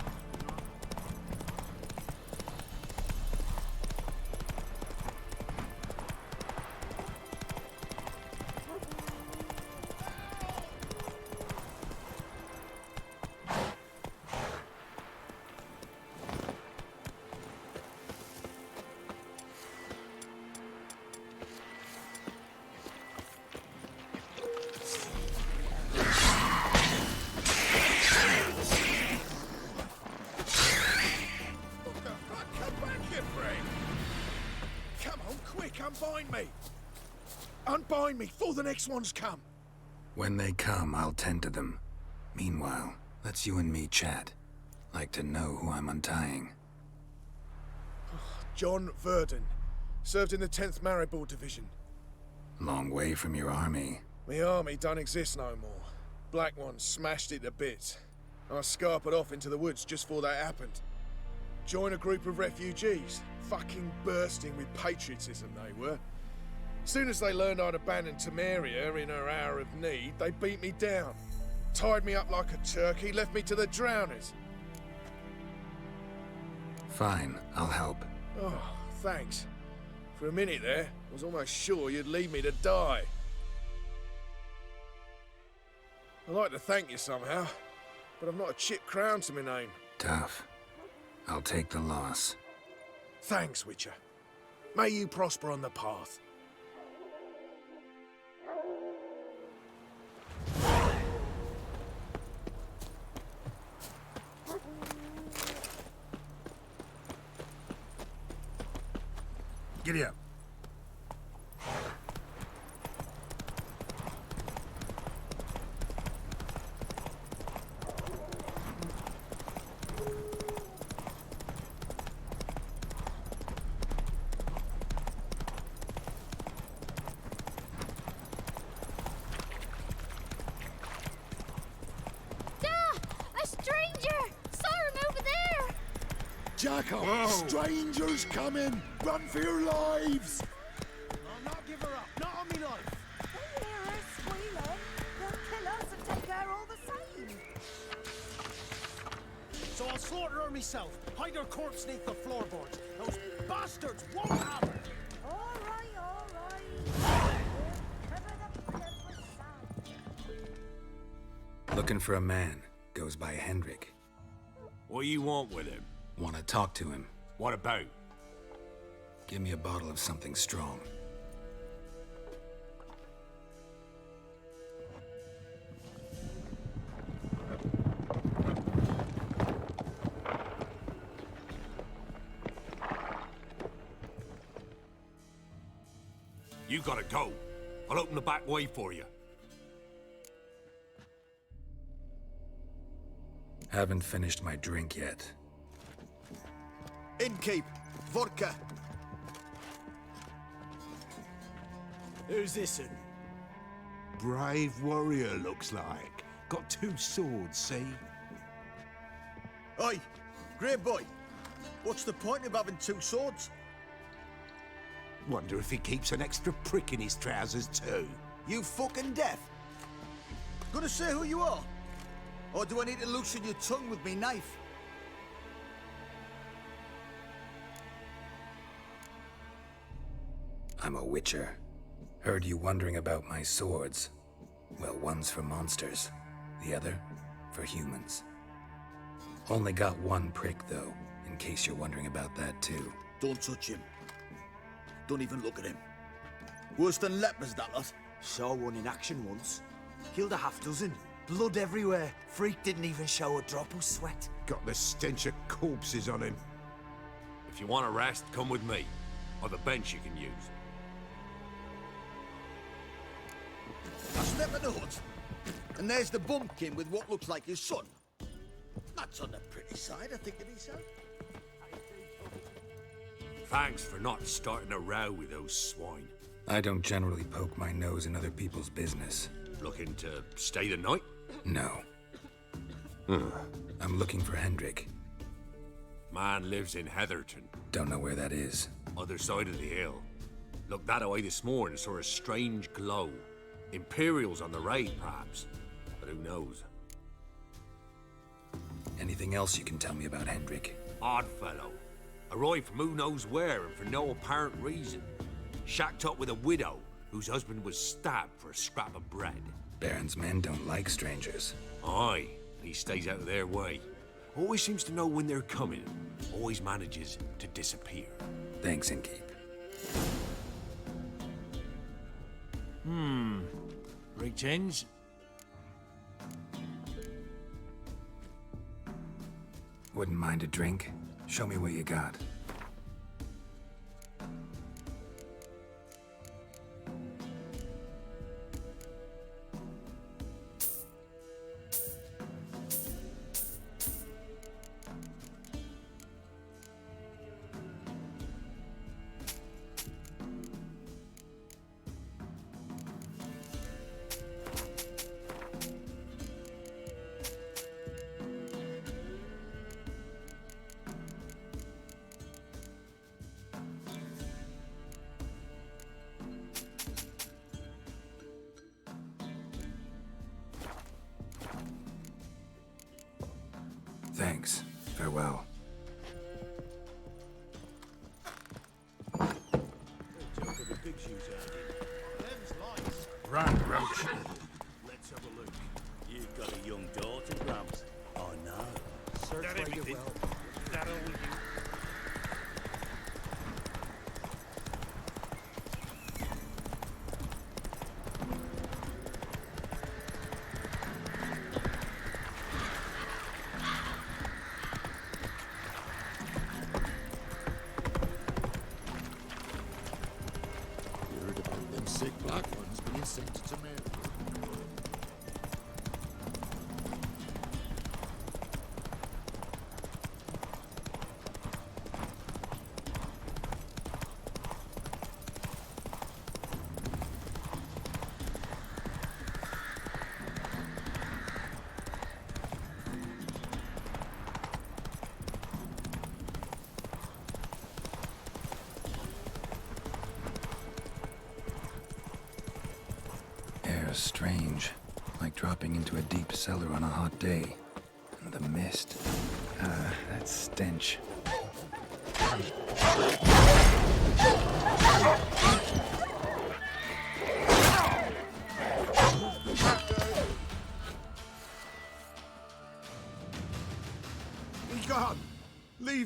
Unbind me! Unbind me before the next ones come! When they come, I'll tend to them. Meanwhile, let's you and me chat. Like to know who I'm untying. John Verdon. Served in the 10th Maribor Division. Long way from your army. My army don't exist no more. Black Ones smashed it to bits. I scarpered off into the woods just before that happened. Joined a group of refugees. Fucking bursting with patriotism, they were. Soon as they learned I'd abandoned Temeria in her hour of need, they beat me down. Tied me up like a turkey, left me to the drowners. Fine, I'll help. Oh, thanks. For a minute there, I was almost sure you'd leave me to die. I'd like to thank you somehow, but I've not a chip crown to my name. Tough. I'll take the loss. Thanks, Witcher. May you prosper on the path. Giddy up. Jackal! Strangers coming! Run for your lives! I'll not give her up. Not on me life. They hear her squealing. They'll kill us and take her all the same. So I'll slaughter her myself. Hide her corpse neath the floorboards. Those bastards won't have her. All right, all Looking for a man. Goes by Hendrik. What do you want with him? Want to talk to him. What about? Give me a bottle of something strong. You gotta go. I'll open the back way for you. Haven't finished my drink yet. Innkeep, vodka. Who's this? Brave warrior, looks like. Got 2 swords, see? Oi, grey boy. What's the point of having 2 swords? Wonder if he keeps an extra prick in his trousers too. You fucking deaf? Gonna say who you are? Or do I need to loosen your tongue with me knife? I'm a witcher. Heard you wondering about my swords. Well, one's for monsters, the other for humans. Only got 1 prick, though, in case you're wondering about that, too. Don't touch him. Don't even look at him. Worse than lepers, that lot. Saw one in action once. Killed a half-dozen. Blood everywhere. Freak didn't even show a drop of sweat. Got the stench of corpses on him. If you want a rest, come with me. Or the bench you can use. I step in the hut, and there's the bumpkin with what looks like his son. That's on the pretty side, I think of himself. Thanks for not starting a row with those swine. I don't generally poke my nose in other people's business. Looking to stay the night? No. I'm looking for Hendrik. Man lives in Heatherton. Don't know where that is. Other side of the hill. Looked that away this morning, saw a strange glow. Imperials on the raid, perhaps. But who knows? Anything else you can tell me about Hendrik? Odd fellow. Arrived from who knows where and for no apparent reason. Shacked up with a widow whose husband was stabbed for a scrap of bread. Baron's men don't like strangers. Aye, and he stays out of their way. Always seems to know when they're coming. Always manages to disappear. Thanks, Innkeep. Greetings. Wouldn't mind a drink? Show me what you got. Thanks. Farewell. Right, Roach. Let's have a look. You've got a young daughter, Grams. Oh, no. Search where you will. That all you. Heard about them sick black ones being sent to Mary. Air's strange. Like dropping into a deep cellar on a hot day. And the mist. That stench.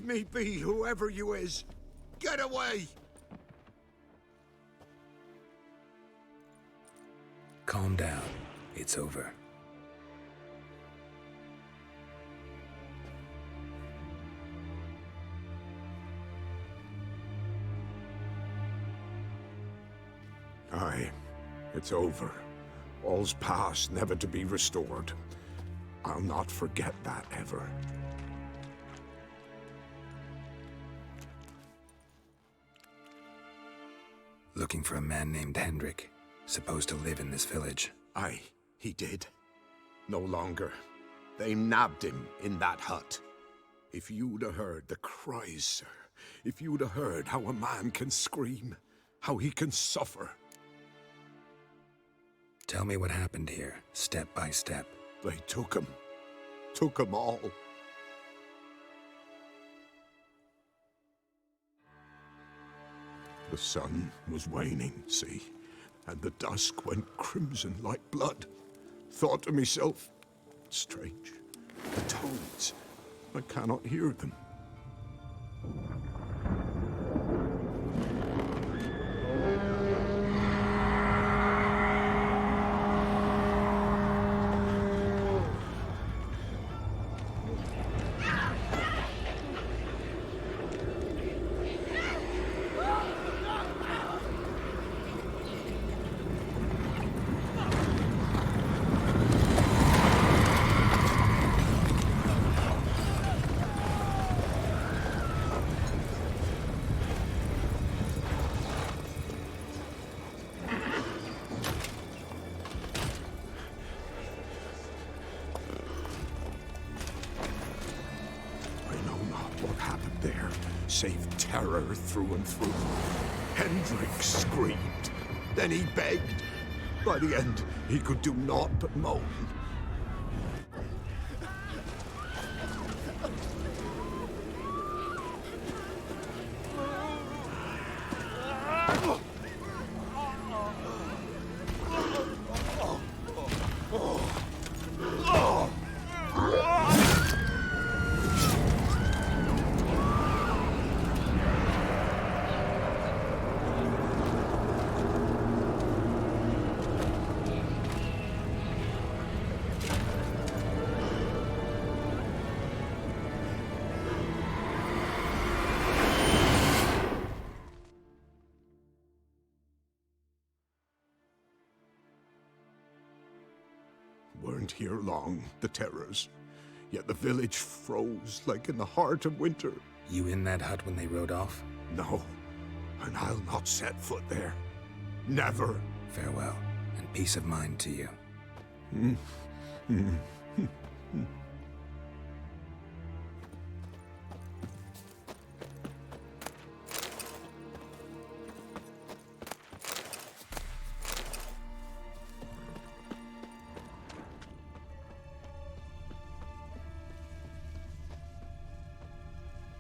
Leave me be, whoever you is. Get away! Calm down. It's over. Aye, it's over. All's past, never to be restored. I'll not forget that ever. Looking for a man named Hendrik, supposed to live in this village. Aye, he did. No longer. They nabbed him in that hut. If you'd have heard the cries, sir. If you'd have heard how a man can scream, how he can suffer. Tell me what happened here, step by step. They took him. Took him all. The sun was waning, see, and the dusk went crimson like blood. Thought to myself, strange, the toads, I cannot hear them. Save terror through and through. Hendrik screamed. Then he begged. By the end, he could do naught but moan. Weren't here long, the terrors. Yet the village froze like in the heart of winter. You in that hut when they rode off? No, and I'll not set foot there. Never. Farewell, and peace of mind to you.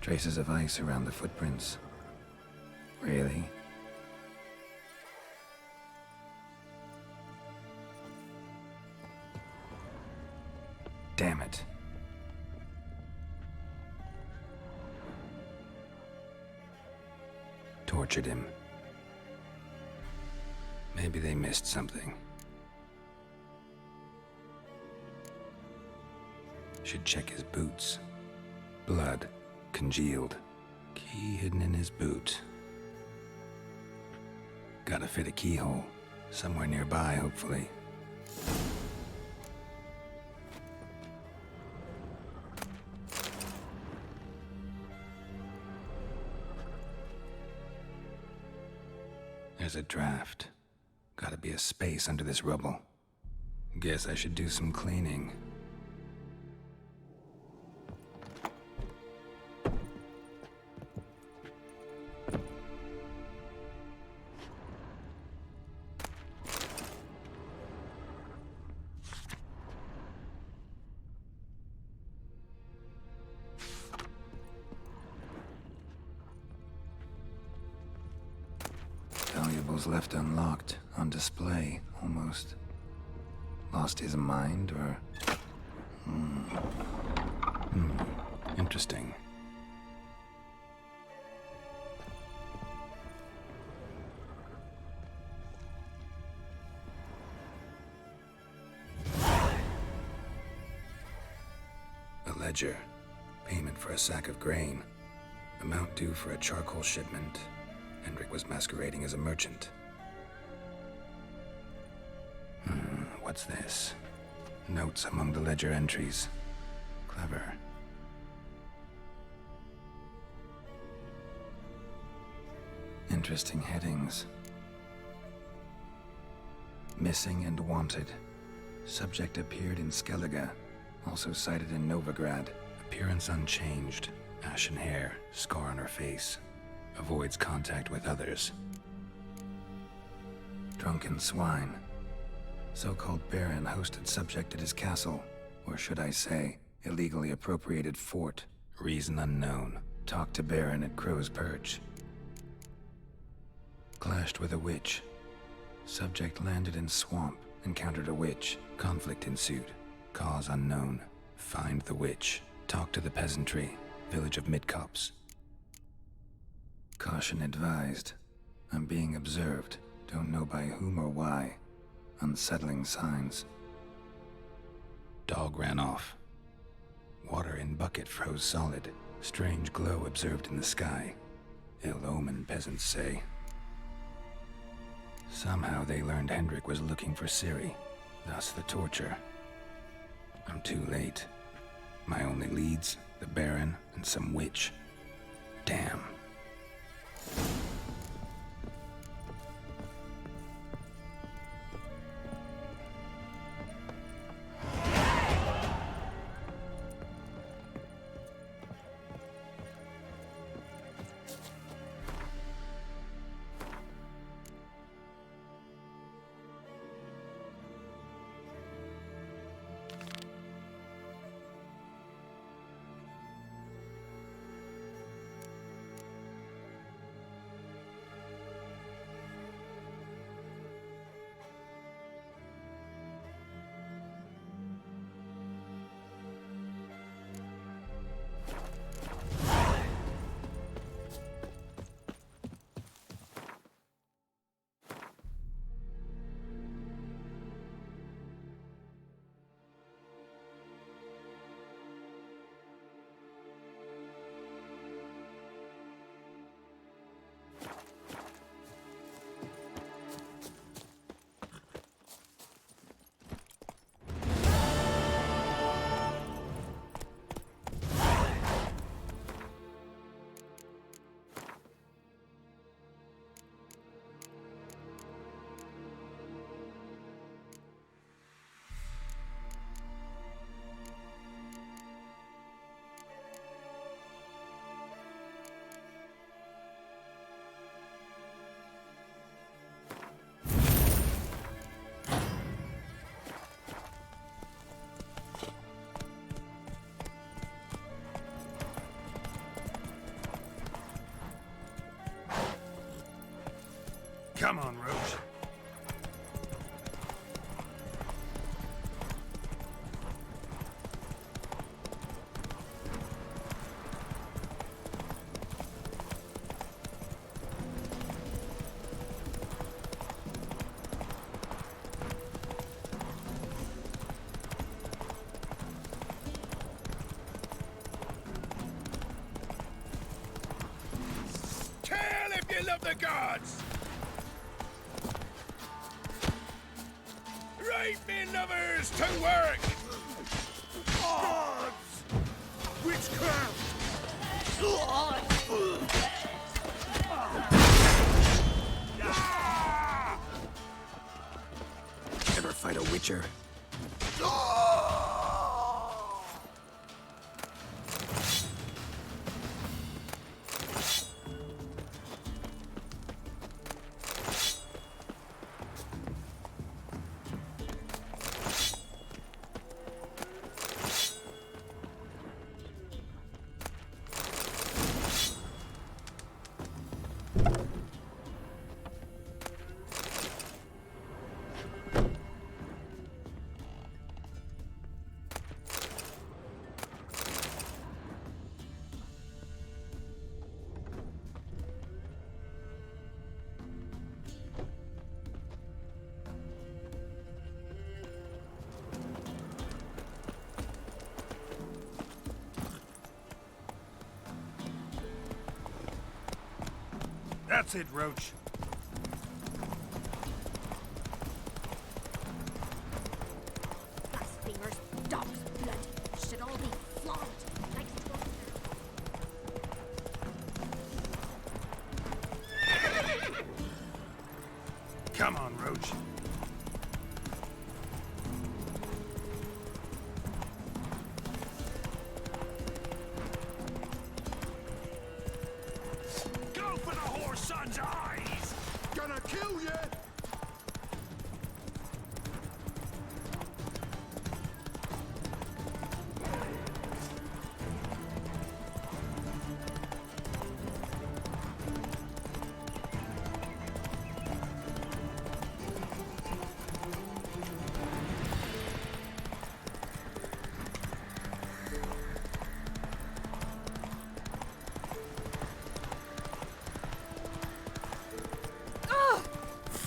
Traces of ice around the footprints. Really? Damn it. Tortured him. Maybe they missed something. Should check his boots. Blood. Congealed. Key hidden in his boot. Gotta fit a keyhole. Somewhere nearby, hopefully. There's a draft. Gotta be a space under this rubble. Guess I should do some cleaning. Valuables left unlocked, on display, almost. Lost his mind, or... Interesting. A ledger. Payment for a sack of grain. Amount due for a charcoal shipment. Hendrik was masquerading as a merchant. What's this? Notes among the ledger entries. Clever. Interesting headings. Missing and wanted. Subject appeared in Skellige. Also sighted in Novigrad. Appearance unchanged. Ashen hair. Scar on her face. Avoids contact with others. Drunken swine. So-called Baron hosted subject at his castle. Or should I say, illegally appropriated fort. Reason unknown. Talked to Baron at Crow's Perch. Clashed with a witch. Subject landed in swamp. Encountered a witch. Conflict ensued. Cause unknown. Find the witch. Talk to the peasantry. Village of Midcopse. Caution advised. I'm being observed. Don't know by whom or why. Unsettling signs. Dog ran off. Water in bucket froze solid. Strange glow observed in the sky. Ill omen, peasants say. Somehow they learned Hendrik was looking for Ciri. Thus the torture. I'm too late. My only leads, the Baron and some witch. Damn. Come on, Rouge. Kill if you love the gods! Right, me lovers, to work! Gods! Witchcraft! Ever fight a witcher? That's it, Roach. Blasphemers, dog's blood, should all be flogged. Like Come on, Roach. Go for the whore's son's eyes! Gonna kill you!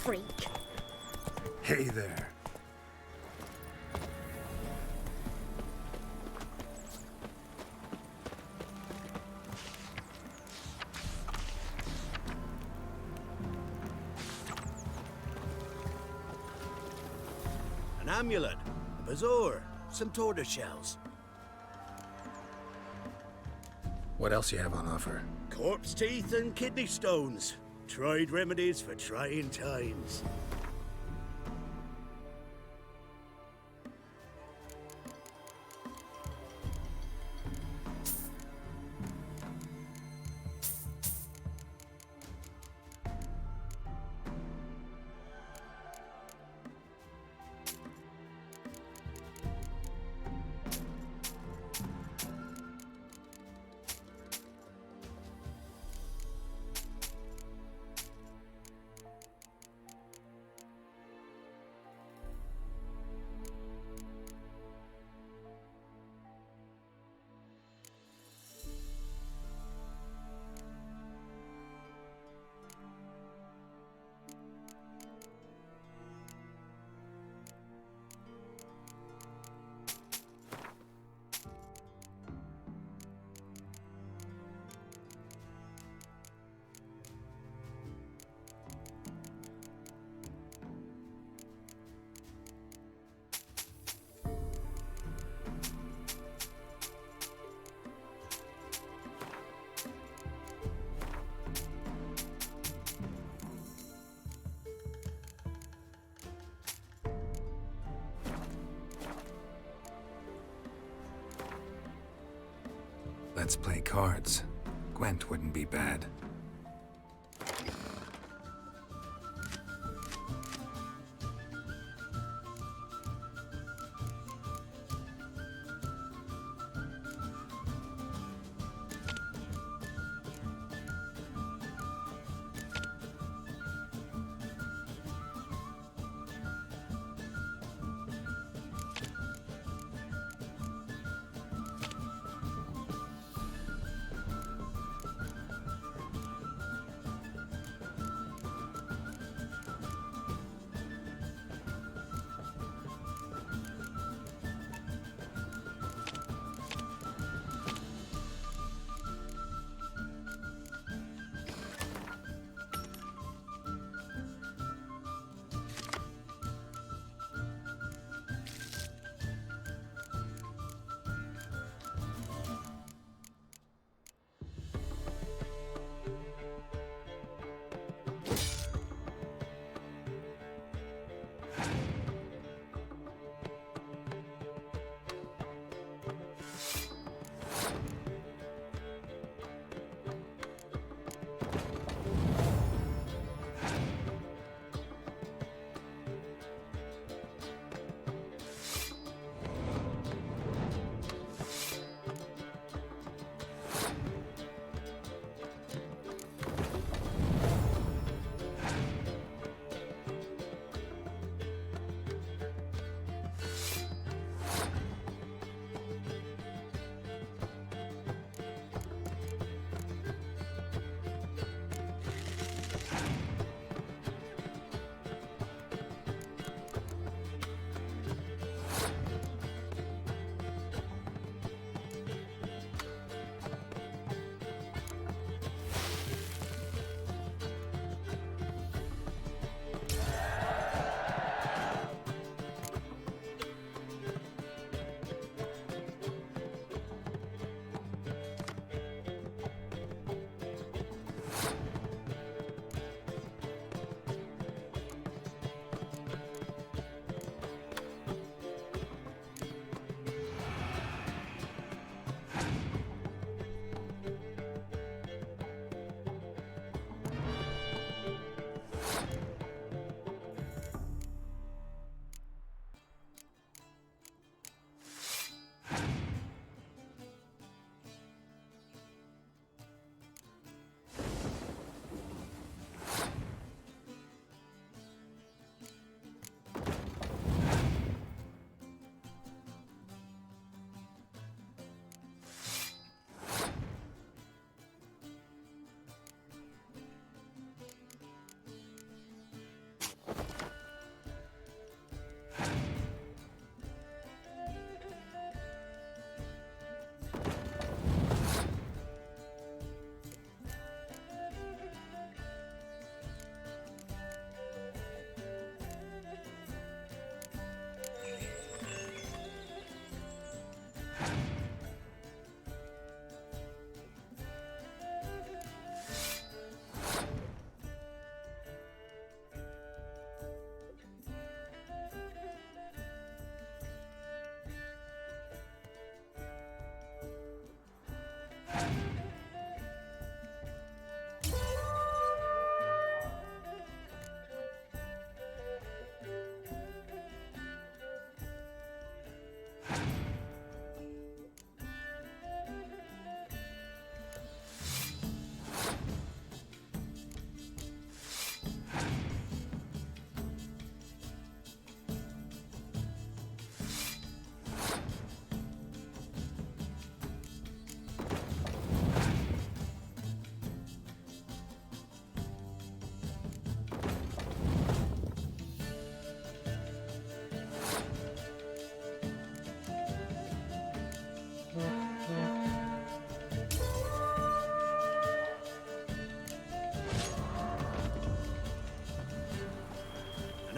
freak. Hey there. An amulet, a bazaar, some tortoise shells. What else you have on offer? Corpse teeth and kidney stones. Tried remedies for trying times. Let's play cards. Gwent wouldn't be bad.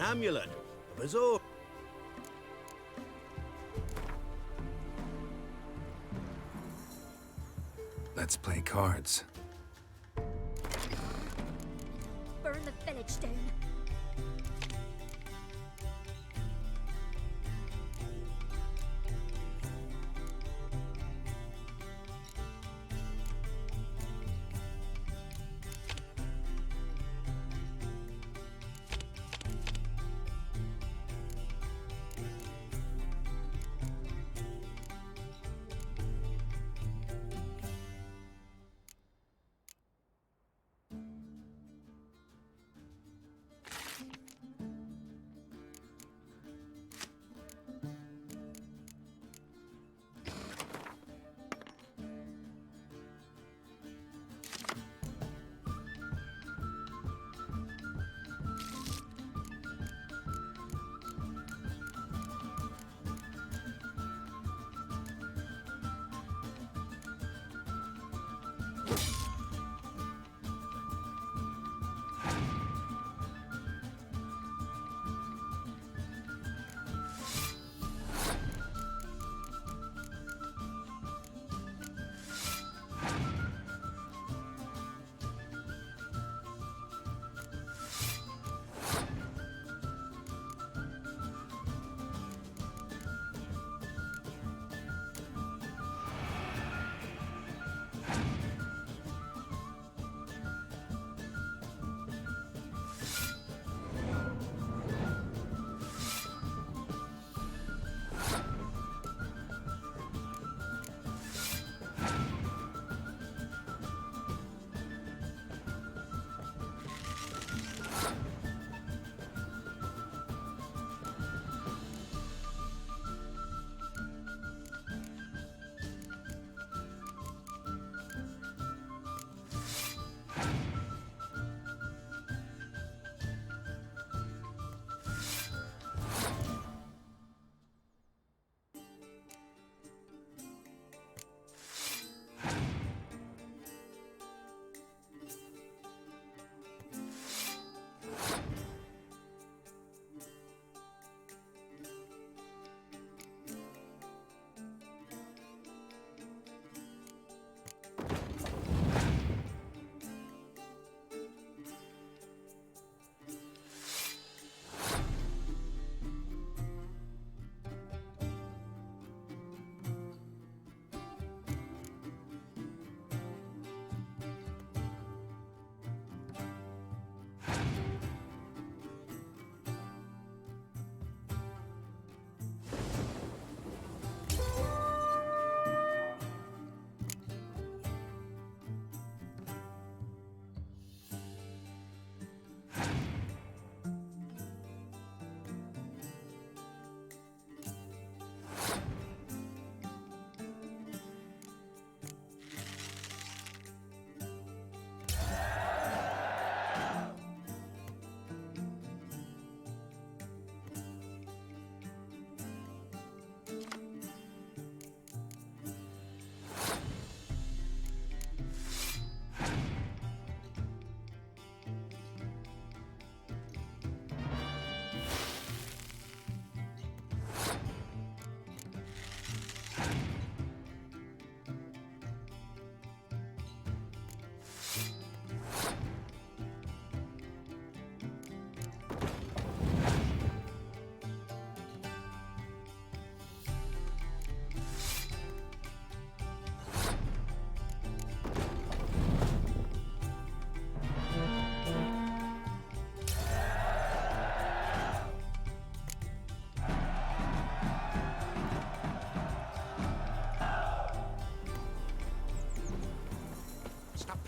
An amulet. A bazaar. Let's play cards. Burn the village down.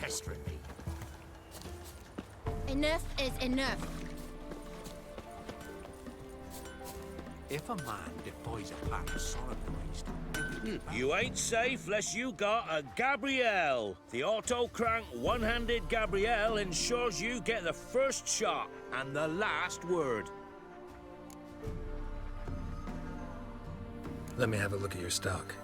pestering me. Enough is enough. If a man defies a pact solemnized, You ain't safe less you got a Gabrielle. The auto-crank one-handed Gabrielle ensures you get the first shot and the last word. Let me have a look at your stock.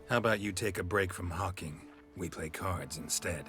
How about you take a break from hawking? We play cards instead.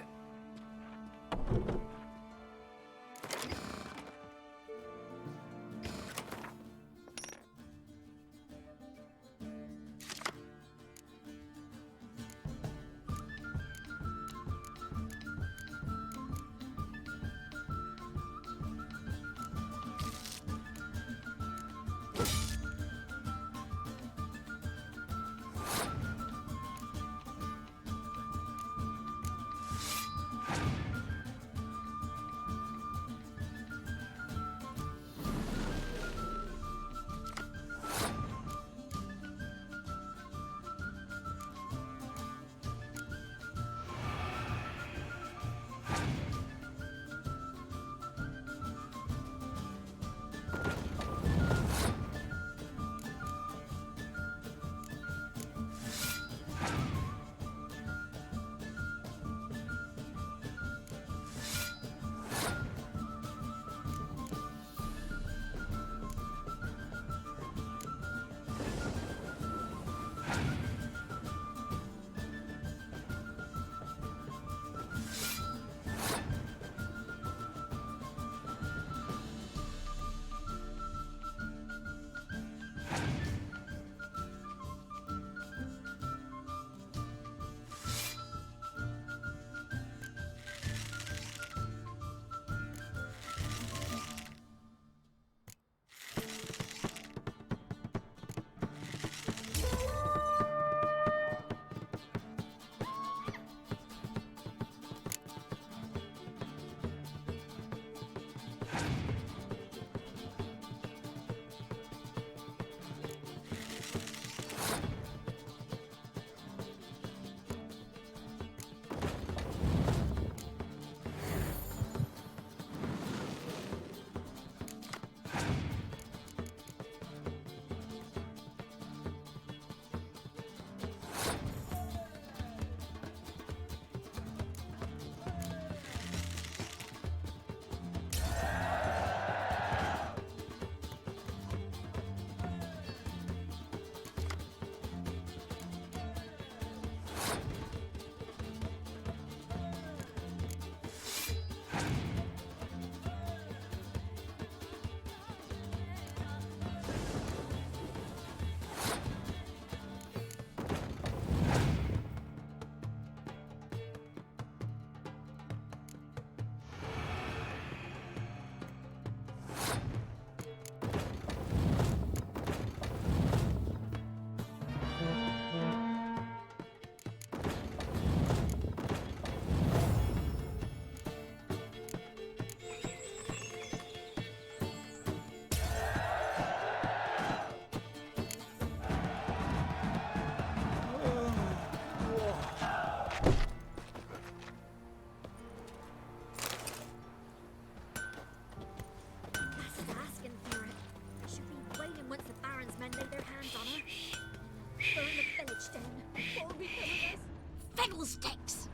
Fiddlesticks!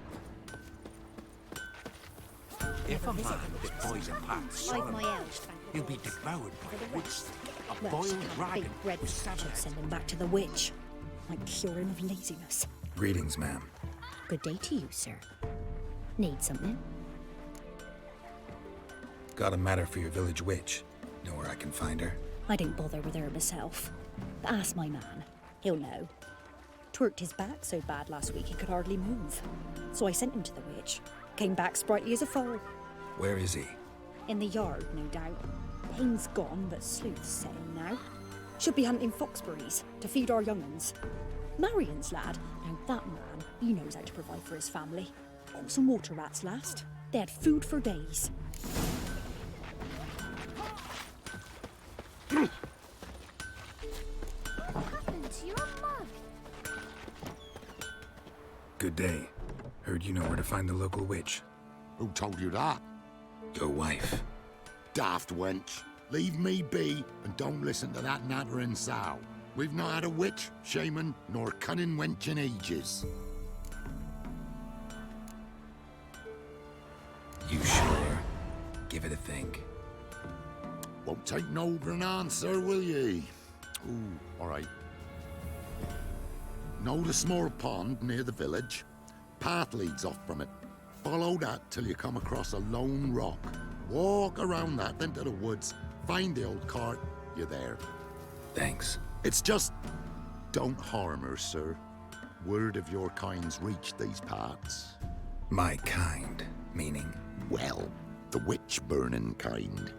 If a man defies a pact Like my solemnized, elf. he'll be devoured by a witch, a Well, boiled big dragon. bread should send him back to the witch. Might cure him of laziness. Greetings, ma'am. Good day to you, sir. Need something? Got a matter for your village witch. Know where I can find her? I didn't bother with her myself. But ask my man. He'll know. Twerked his back so bad last week he could hardly move. So I sent him to the witch. Came back sprightly as a foal. Where is he? In the yard, no doubt. Pain's gone, but sleuth's setting now. Should be hunting foxberries to feed our young'uns. Marion's lad. Now that man, he knows how to provide for his family. Oh, some water rats last. They had food for days. What happened to your mug? Good day. Heard you know where to find the local witch. Who told you that? Your wife. Daft wench. Leave me be and don't listen to that nattering sow. We've not had a witch, shaman, nor cunning wench in ages. You sure? Give it a think. Won't take no for an answer, will ye? Ooh, all right. Know the small pond near the village? Path leads off from it. Follow that till you come across a lone rock. Walk around that, then to the woods. Find the old cart. You're there. Thanks. It's just... don't harm her, sir. Word of your kind's reached these parts. My kind, meaning? Well, the witch-burning kind.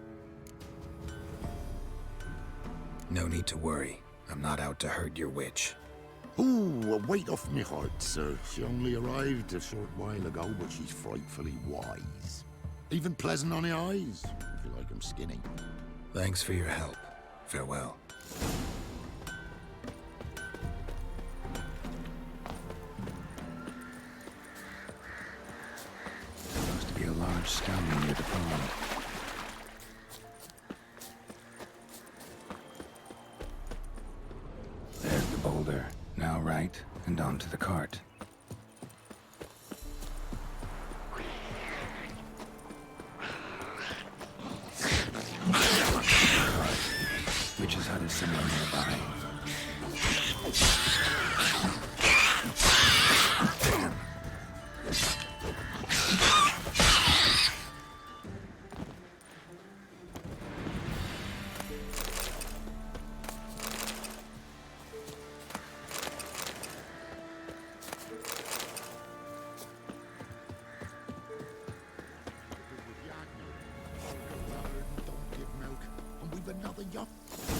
No need to worry. I'm not out to hurt your witch. Ooh, a weight off me heart, sir. She only arrived a short while ago, but she's frightfully wise. Even pleasant on the eyes, if you like 'em skinny. Thanks for your help. Farewell. Supposed to be a large stone near the pond. There's the boulder. Now right, and onto the cart. Witch's hut is somewhere nearby. Damn.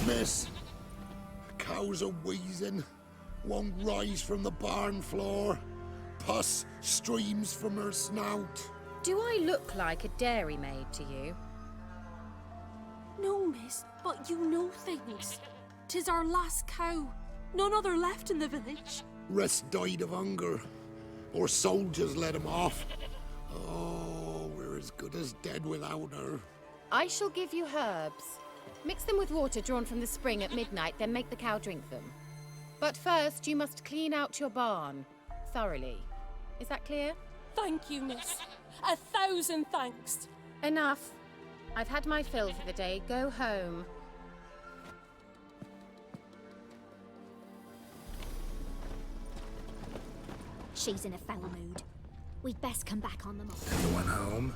Miss, cows are wheezing, won't rise from the barn floor. Pus streams from her snout. Do I look like a dairymaid to you? No, miss, but you know things. 'Tis our last cow. None other left in the village. Rest died of hunger, or soldiers let him off. Oh, we're as good as dead without her. I shall give you herbs. Mix them with water drawn from the spring at midnight, then make the cow drink them. But first, you must clean out your barn thoroughly. Is that clear? Thank you, miss. 1,000 thanks. Enough. I've had my fill for the day. Go home. She's in a foul mood. We'd best come back on the mob. Anyone home?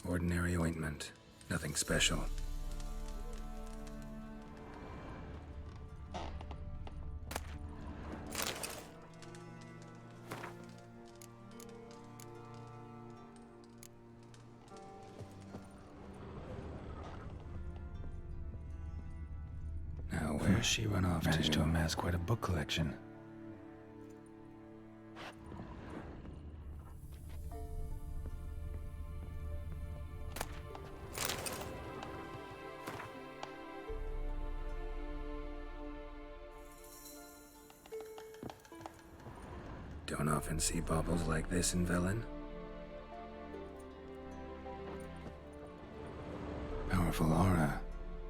Ordinary ointment. Nothing special. Now, where's she run off to? Managed to amass quite a book collection. Don't often see baubles like this in Velen. Powerful aura.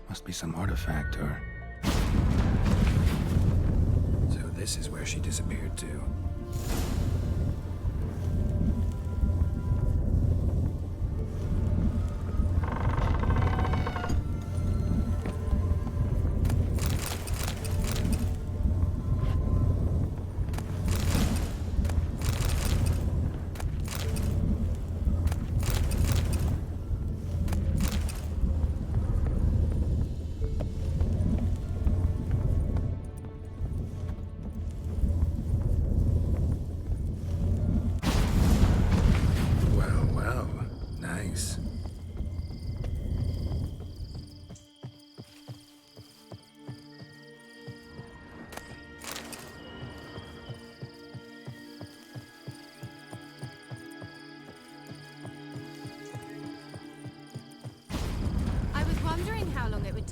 Must be some artifact or... So this is where she disappeared to.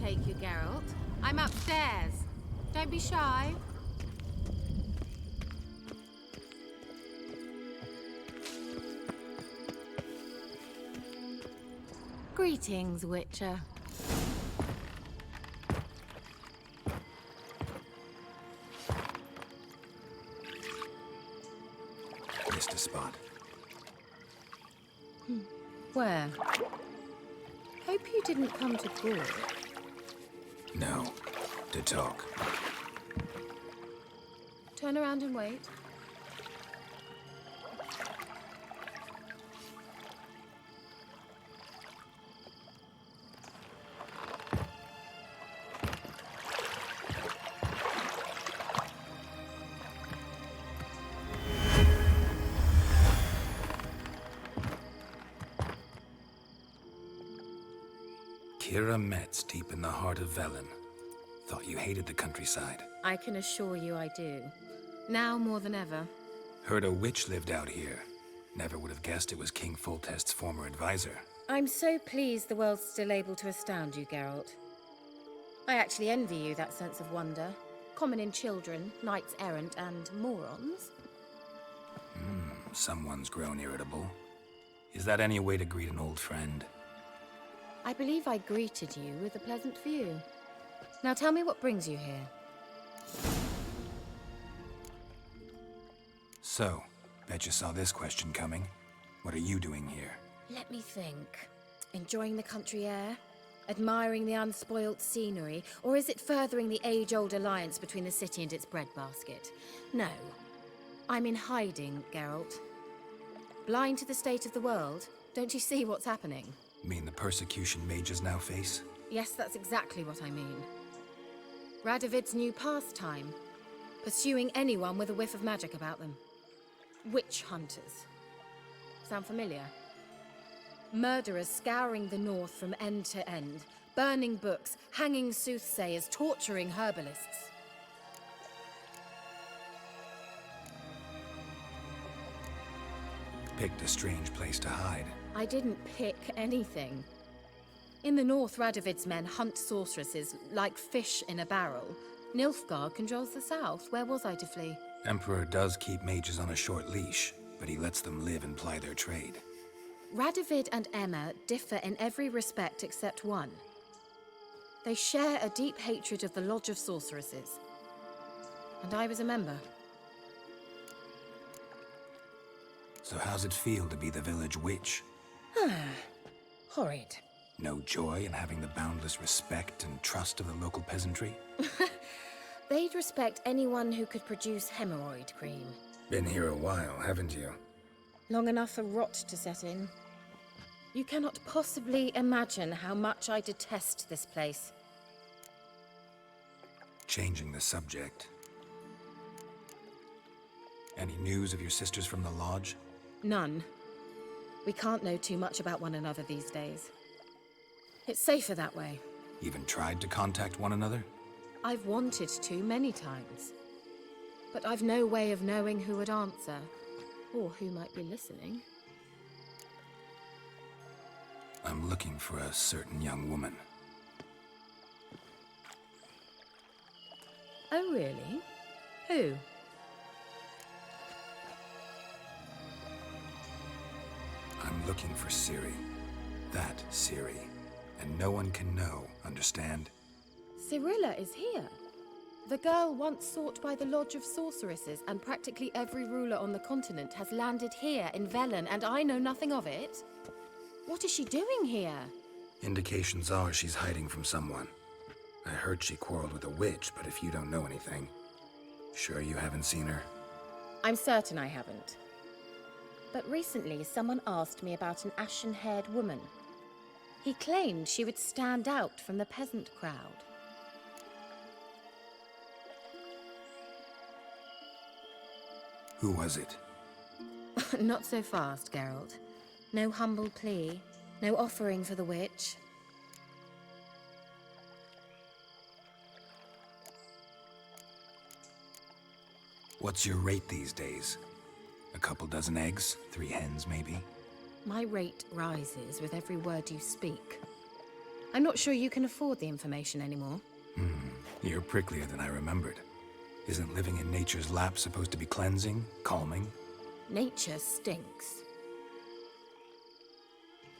take you, Geralt. I'm upstairs. Don't be shy. Greetings, Witcher. Missed a spot. Where? Hope you didn't come to Gaul. No. To talk. Turn around and wait. Kira Metz, deep in the heart of Velen. Thought you hated the countryside. I can assure you I do. Now more than ever. Heard a witch lived out here. Never would have guessed it was King Foltest's former advisor. I'm so pleased the world's still able to astound you, Geralt. I actually envy you that sense of wonder. Common in children, knights errant, and morons. Someone's grown irritable. Is that any way to greet an old friend? I believe I greeted you with a pleasant view. Now tell me what brings you here. So, bet you saw this question coming. What are you doing here? Let me think. Enjoying the country air? Admiring the unspoilt scenery? Or is it furthering the age-old alliance between the city and its breadbasket? No. I'm in hiding, Geralt. Blind to the state of the world? Don't you see what's happening? Mean the persecution mages now face? Yes, that's exactly what I mean. Radovid's new pastime. Pursuing anyone with a whiff of magic about them. Witch hunters. Sound familiar? Murderers scouring the north from end to end. Burning books, hanging soothsayers, torturing herbalists. Picked a strange place to hide. I didn't pick anything. In the north, Radovid's men hunt sorceresses like fish in a barrel. Nilfgaard controls the south. Where was I to flee? Emperor does keep mages on a short leash, but he lets them live and ply their trade. Radovid and Emma differ in every respect except one. They share a deep hatred of the Lodge of Sorceresses. And I was a member. So how's it feel to be the village witch? Horrid. No joy in having the boundless respect and trust of the local peasantry? They'd respect anyone who could produce hemorrhoid cream. Been here a while, haven't you? Long enough for rot to set in. You cannot possibly imagine how much I detest this place. Changing the subject. Any news of your sisters from the lodge? None. We can't know too much about one another these days. It's safer that way. Even tried to contact one another? I've wanted to many times. But I've no way of knowing who would answer, or who might be listening. I'm looking for a certain young woman. Oh, really? Who? I'm looking for Ciri. That Ciri. And no one can know, understand? Cirilla is here. The girl once sought by the Lodge of Sorceresses, and practically every ruler on the continent has landed here in Velen, and I know nothing of it. What is she doing here? Indications are she's hiding from someone. I heard she quarreled with a witch, but if you don't know anything, sure you haven't seen her? I'm certain I haven't. But recently, someone asked me about an ashen-haired woman. He claimed she would stand out from the peasant crowd. Who was it? Not so fast, Geralt. No humble plea, no offering for the witch. What's your rate these days? A couple dozen eggs? 3 hens, maybe? My rate rises with every word you speak. I'm not sure you can afford the information anymore. You're pricklier than I remembered. Isn't living in nature's lap supposed to be cleansing, calming? Nature stinks.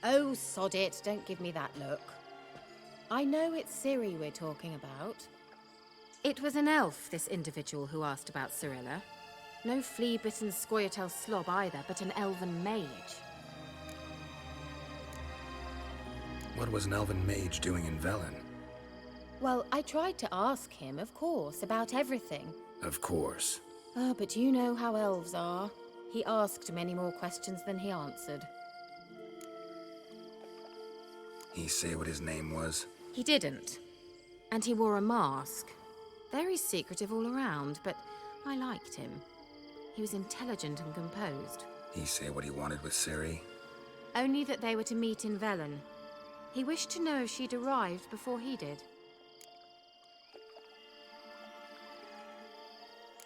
Oh, sod it. Don't give me that look. I know it's Ciri we're talking about. It was an elf, this individual who asked about Cirilla. No flea-bitten Scoia'tael slob either, but an elven mage. What was an elven mage doing in Velen? Well, I tried to ask him, of course, about everything. Of course. Ah, but you know how elves are. He asked many more questions than he answered. He say what his name was? He didn't. And he wore a mask. Very secretive all around, but I liked him. He was intelligent and composed. He say what he wanted with Ciri? Only that they were to meet in Velen. He wished to know if she'd arrived before he did.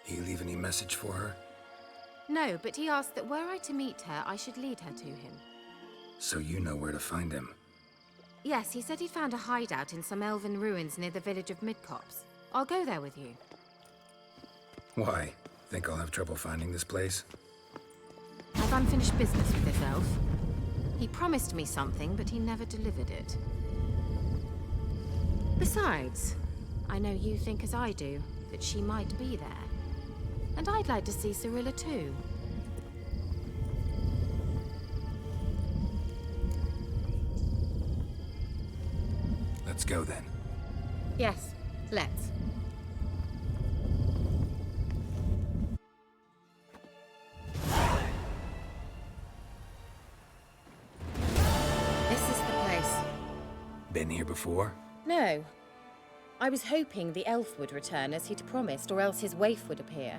He leave any message for her? No, but he asked that were I to meet her, I should lead her to him. So you know where to find him? Yes, he said he'd found a hideout in some elven ruins near the village of Midcopse. I'll go there with you. Why? Think I'll have trouble finding this place? I've unfinished business with this elf. He promised me something, but he never delivered it. Besides, I know you think as I do, that she might be there. And I'd like to see Cirilla too. Let's go then. Yes, let's. This is the place. Been here before? No. I was hoping the elf would return as he'd promised, or else his waif would appear.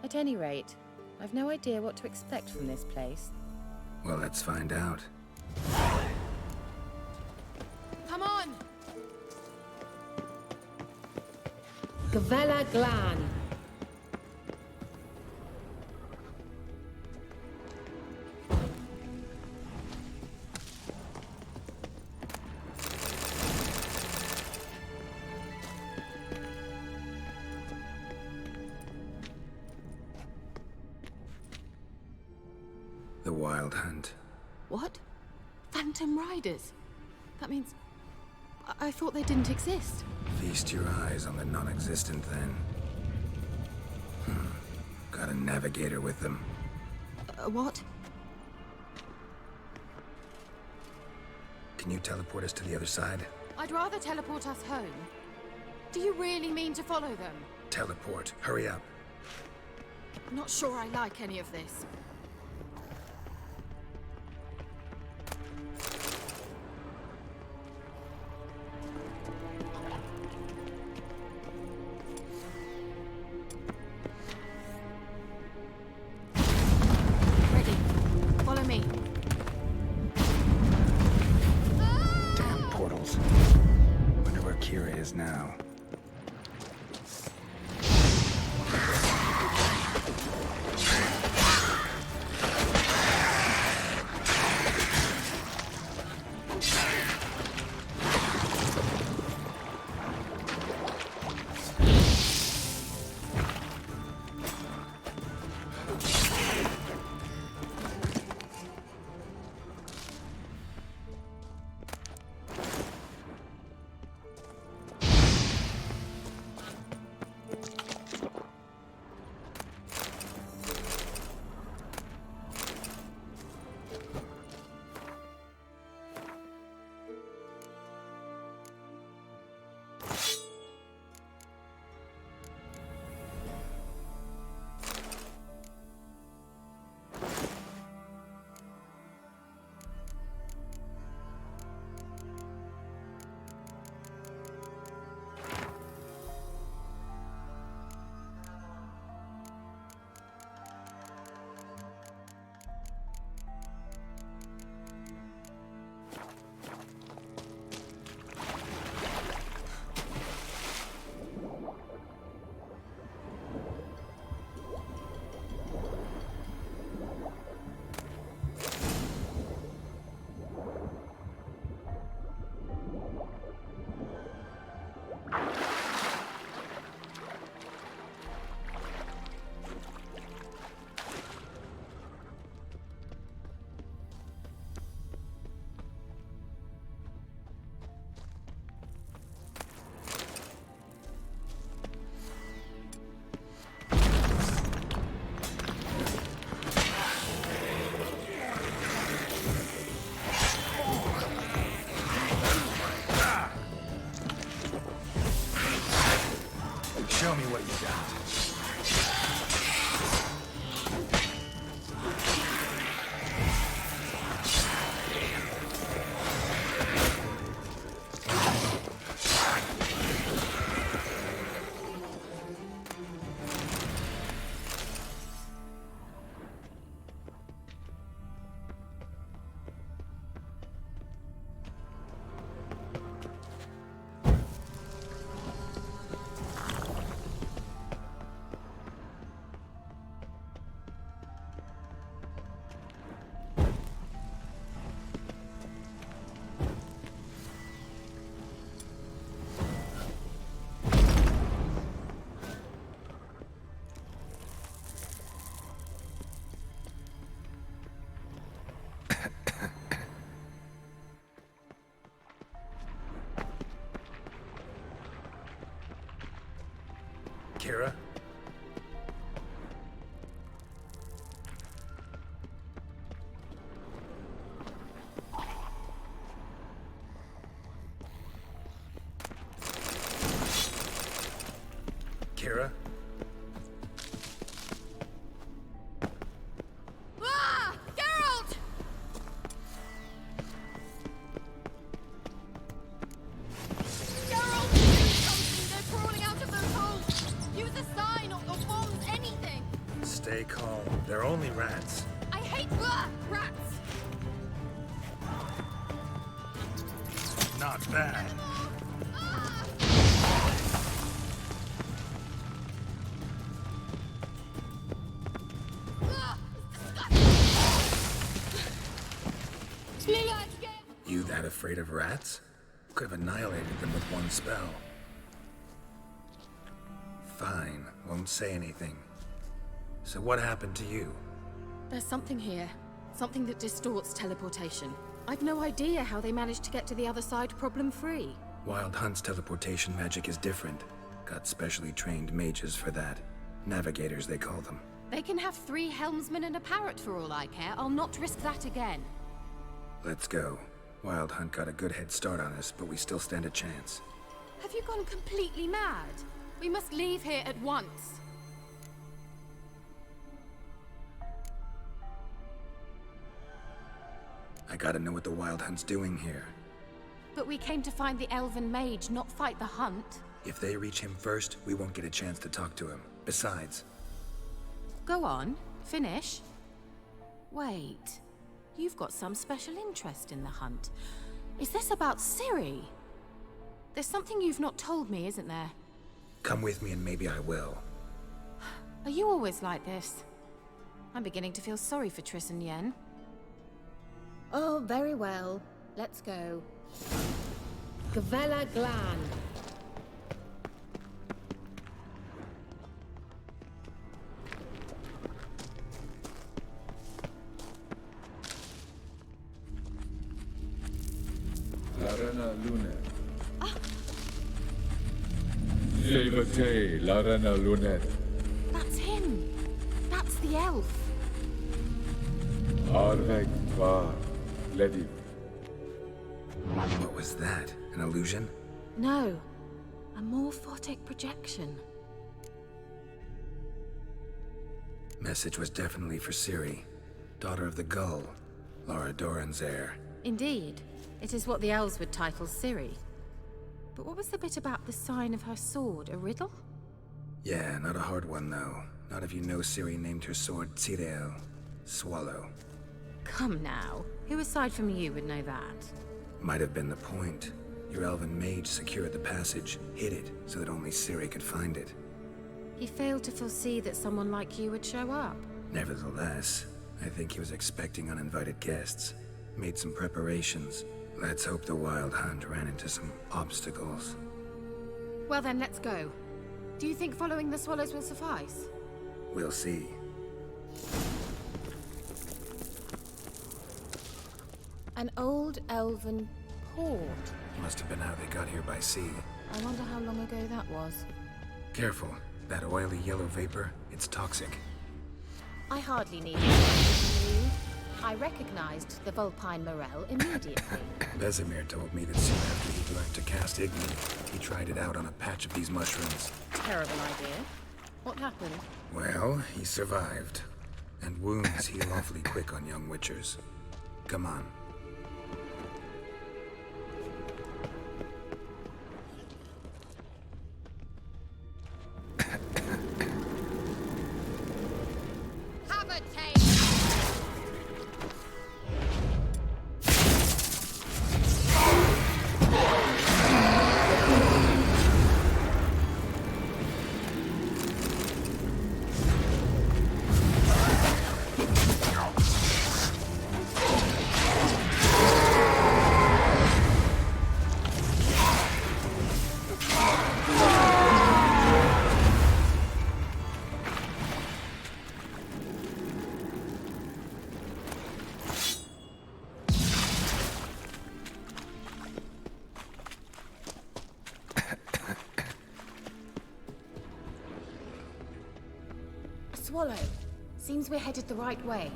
At any rate, I've no idea what to expect from this place. Well, let's find out. Come on! Gavella Glan. The Wild Hunt. What? Phantom Riders? That means... I thought they didn't exist. Feast your eyes on the non-existent then. Got a navigator with them. What? Can you teleport us to the other side? I'd rather teleport us home. Do you really mean to follow them? Teleport. Hurry up. Not sure I like any of this. Now. Kira? Kira? Ah! Geralt! Geralt, do something! They're crawling out of those holes! Use a sign or bombs, anything! Stay calm. They're only rats. I hate rats! Not bad. You that afraid of rats? Could have annihilated them with one spell. Fine, won't say anything. So what happened to you? There's something here. Something that distorts teleportation. I've no idea how they managed to get to the other side problem-free. Wild Hunt's teleportation magic is different. Got specially trained mages for that. Navigators, they call them. They can have 3 helmsmen and a parrot for all I care. I'll not risk that again. Let's go. Wild Hunt got a good head start on us, but we still stand a chance. Have you gone completely mad? We must leave here at once. I gotta know what the Wild Hunt's doing here. But we came to find the elven mage, not fight the hunt. If they reach him first, we won't get a chance to talk to him. Besides... Go on, finish. Wait, you've got some special interest in the hunt. Is this about Ciri? There's something you've not told me, isn't there? Come with me and maybe I will. Are you always like this? I'm beginning to feel sorry for Triss and Yen. Oh, very well. Let's go. Gavella Glan. Larena Lunet. Levate, Larena Lunet. That's him. That's the elf. Arveg var Ledi. What was that? An illusion? No. A morphotic projection. Message was definitely for Ciri. Daughter of the Gull. Lara Doran's heir. Indeed. It is what the elves would title Ciri. But what was the bit about the sign of her sword? A riddle? Yeah, not a hard one though. Not if you know Ciri named her sword Tirel. Swallow. Come now. Who aside from you would know that? Might have been the point. Your elven mage secured the passage, hid it, so that only Ciri could find it. He failed to foresee that someone like you would show up. Nevertheless, I think he was expecting uninvited guests. Made some preparations. Let's hope the Wild Hunt ran into some obstacles. Well then, let's go. Do you think following the swallows will suffice? We'll see. An old elven port. Must have been how they got here by sea. I wonder how long ago that was. Careful. That oily yellow vapor, it's toxic. I hardly need to you. I recognized the vulpine morel immediately. Vesemir told me that soon after he learned to cast Igni, he tried it out on a patch of these mushrooms. Terrible idea. What happened? Well, he survived. And wounds heal awfully quick on young witchers. Come on. Have a taste! Swallow. Seems we're headed the right way.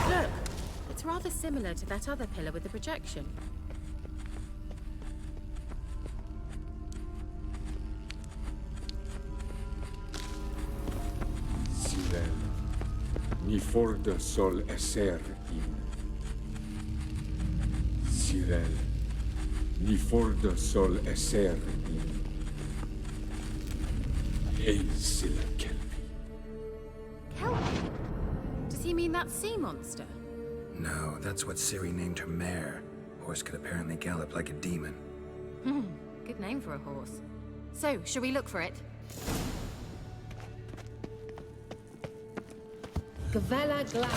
Look, it's rather similar to that other pillar with the projection. Silel, ni forda sol esser in. Silel, ni forda sol esser in. Hey, Silla Kelpie. Kelpie? Does he mean that sea monster? No, that's what Ciri named her mare. Horse could apparently gallop like a demon. Good name for a horse. So, shall we look for it? Gavella Glad.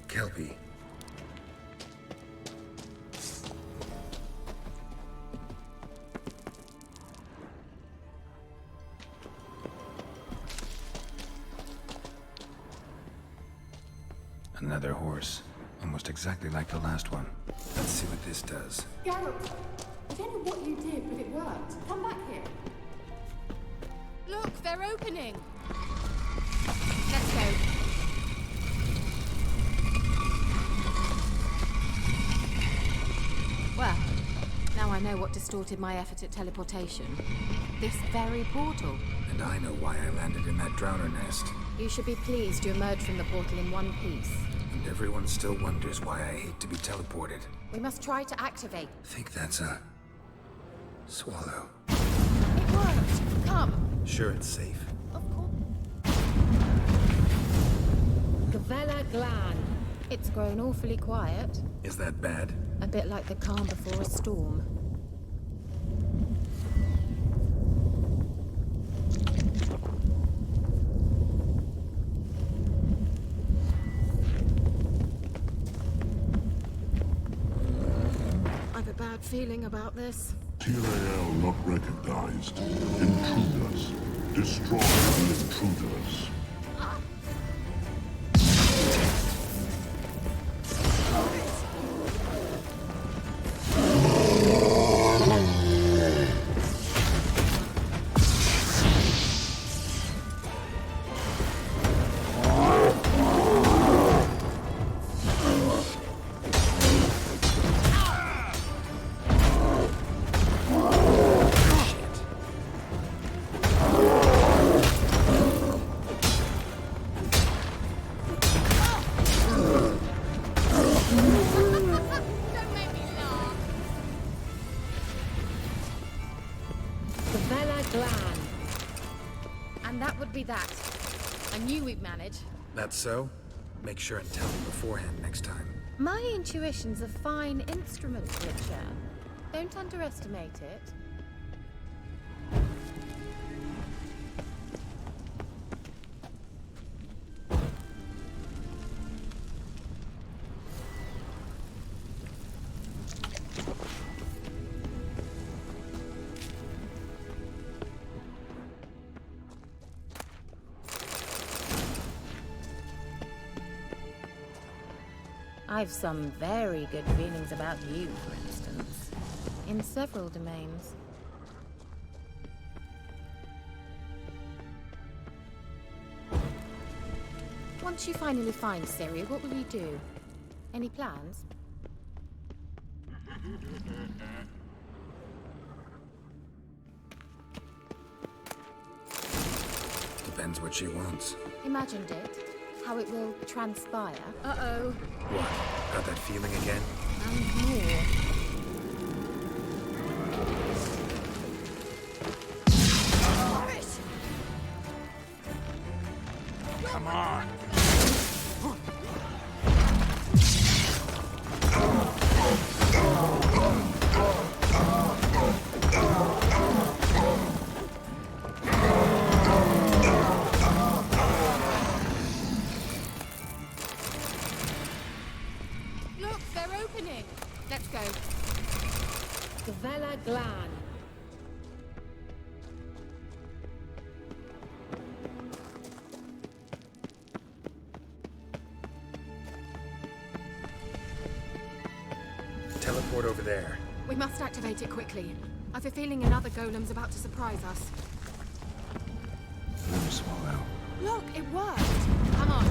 Kelpie. Another horse. Almost exactly like the last one. Let's see what this does. Geralt, I don't know what you did, but it worked. Come back here. Look, they're opening. Let's go. Well, now I know what distorted my effort at teleportation. This very portal. And I know why I landed in that drowner nest. You should be pleased you emerged from the portal in one piece. And everyone still wonders why I hate to be teleported. We must try to activate. Think that's a... swallow. It worked! Come! Sure it's safe. Of course. Gavella Glan. It's grown awfully quiet. Is that bad? A bit like the calm before a storm. I've a bad feeling about this. Tyrael not recognized. Intruders. Destroy the intruders. And that would be that. I knew we'd manage. That's so? Make sure and tell me beforehand next time. My intuition's a fine instrument, Witcher. Don't underestimate it. I've some very good feelings about you, for instance. In several domains. Once you finally find Ciri, what will you do? Any plans? Depends what she wants. Imagined it. How it will transpire. Uh-oh. What? Got that feeling again? And more. Come on. Look, they're opening. Let's go. Gavella Glan. Teleport over there. We must activate it quickly. I've a feeling another golem's about to surprise us. Another swallow. Look, it worked. Come on.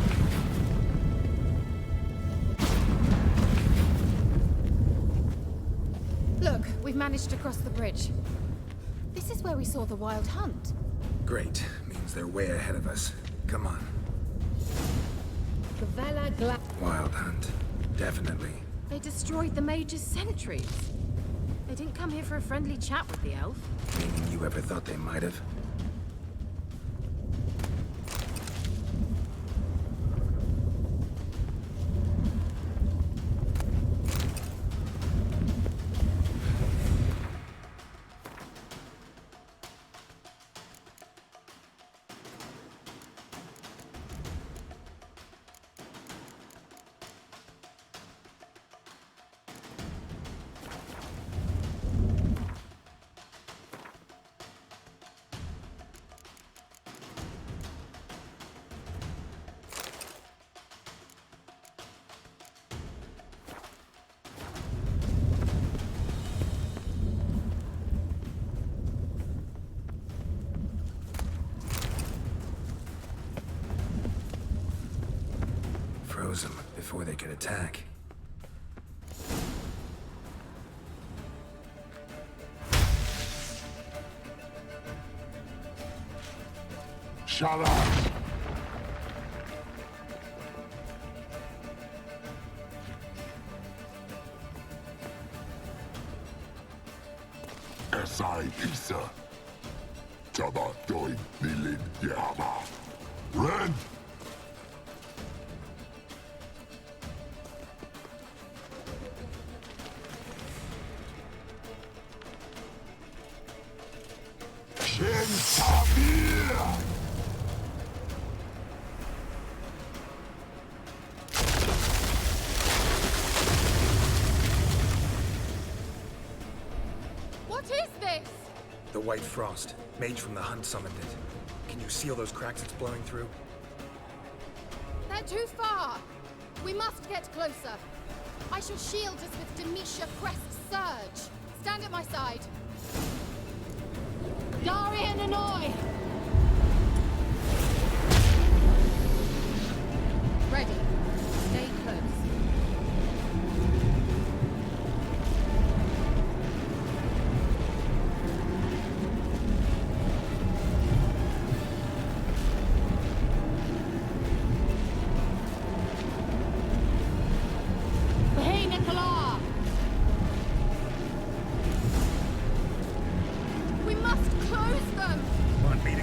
Look, we've managed to cross the bridge. This is where we saw the wild hunt. Great. Means they're way ahead of us. Come on. Gavella Glan. Wild hunt. Definitely. They destroyed the mage's sentries. They didn't come here for a friendly chat with the elf. Meaning you ever thought they might have? Froze them before they could attack. Shut up! Esai Pisa. Taba doin nilin yama. Ren! What is this? The White Frost. Mage from the hunt summoned it. Can you seal those cracks it's blowing through? They're too far. We must get closer. I shall shield us with Demetia Crest's surge. Stand at my side. Darian and Annoy! Ready. Stay close. Hey, Nicola! We must close them! Want me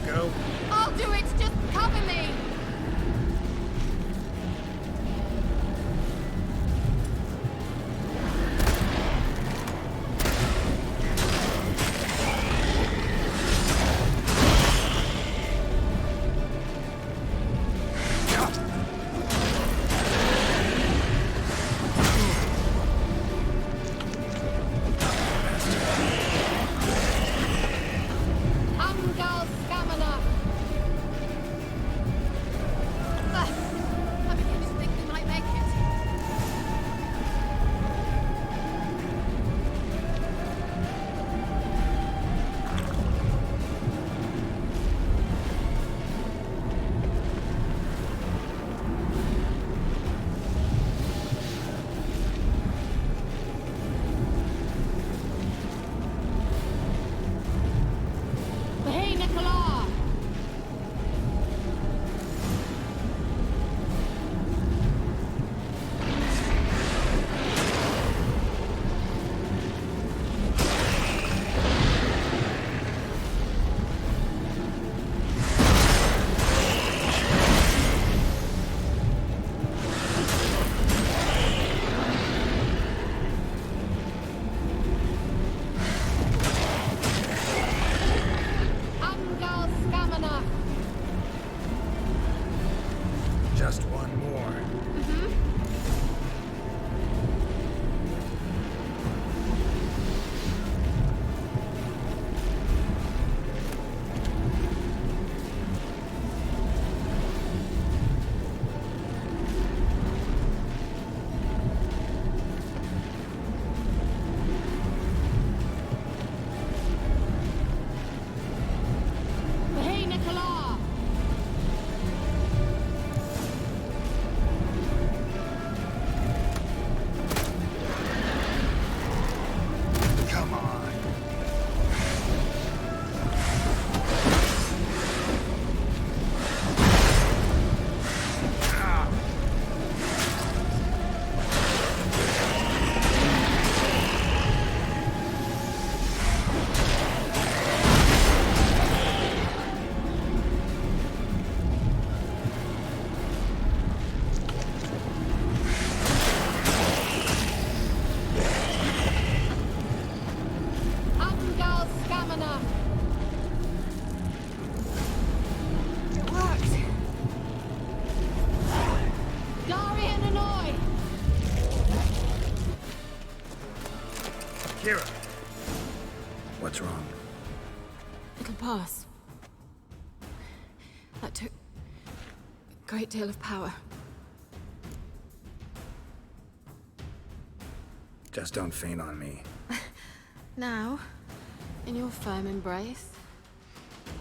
Just one more. Hey, Nicola! Come on. Angal Scamina! It worked! Darian Annoy! Kira! What's wrong? It'll pass. That took a great deal of power. Just don't faint on me. Now, in your firm embrace,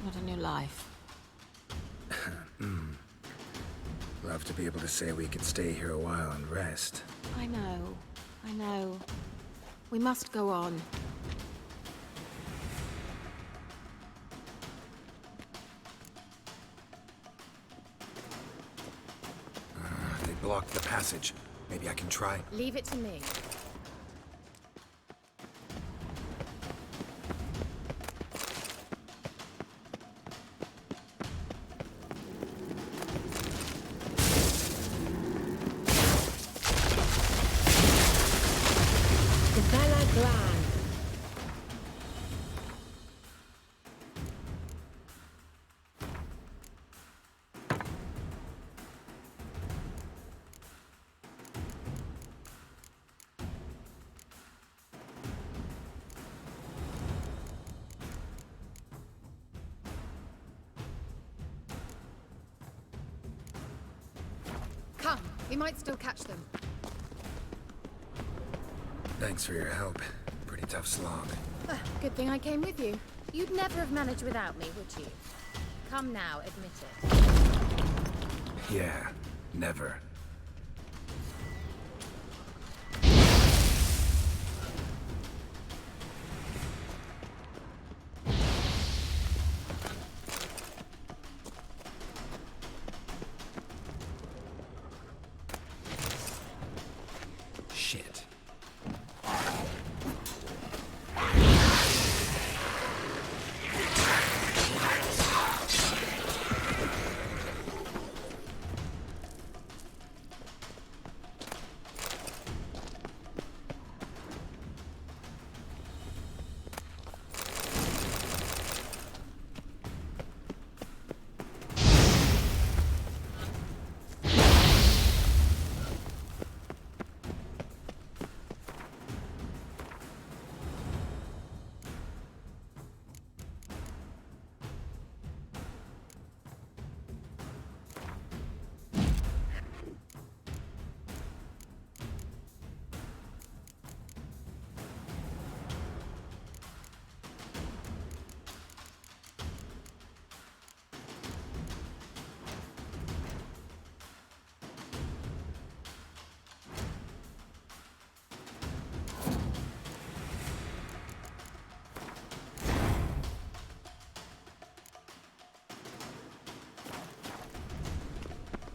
not in your life. Love to be able to say we could stay here a while and rest. I know. We must go on. They blocked the passage. Maybe I can try. Leave it to me. Come, we might still catch them. Thanks for your help. Pretty tough slog. Good thing I came with you. You'd never have managed without me, would you? Come now, admit it. Yeah, never. Shit.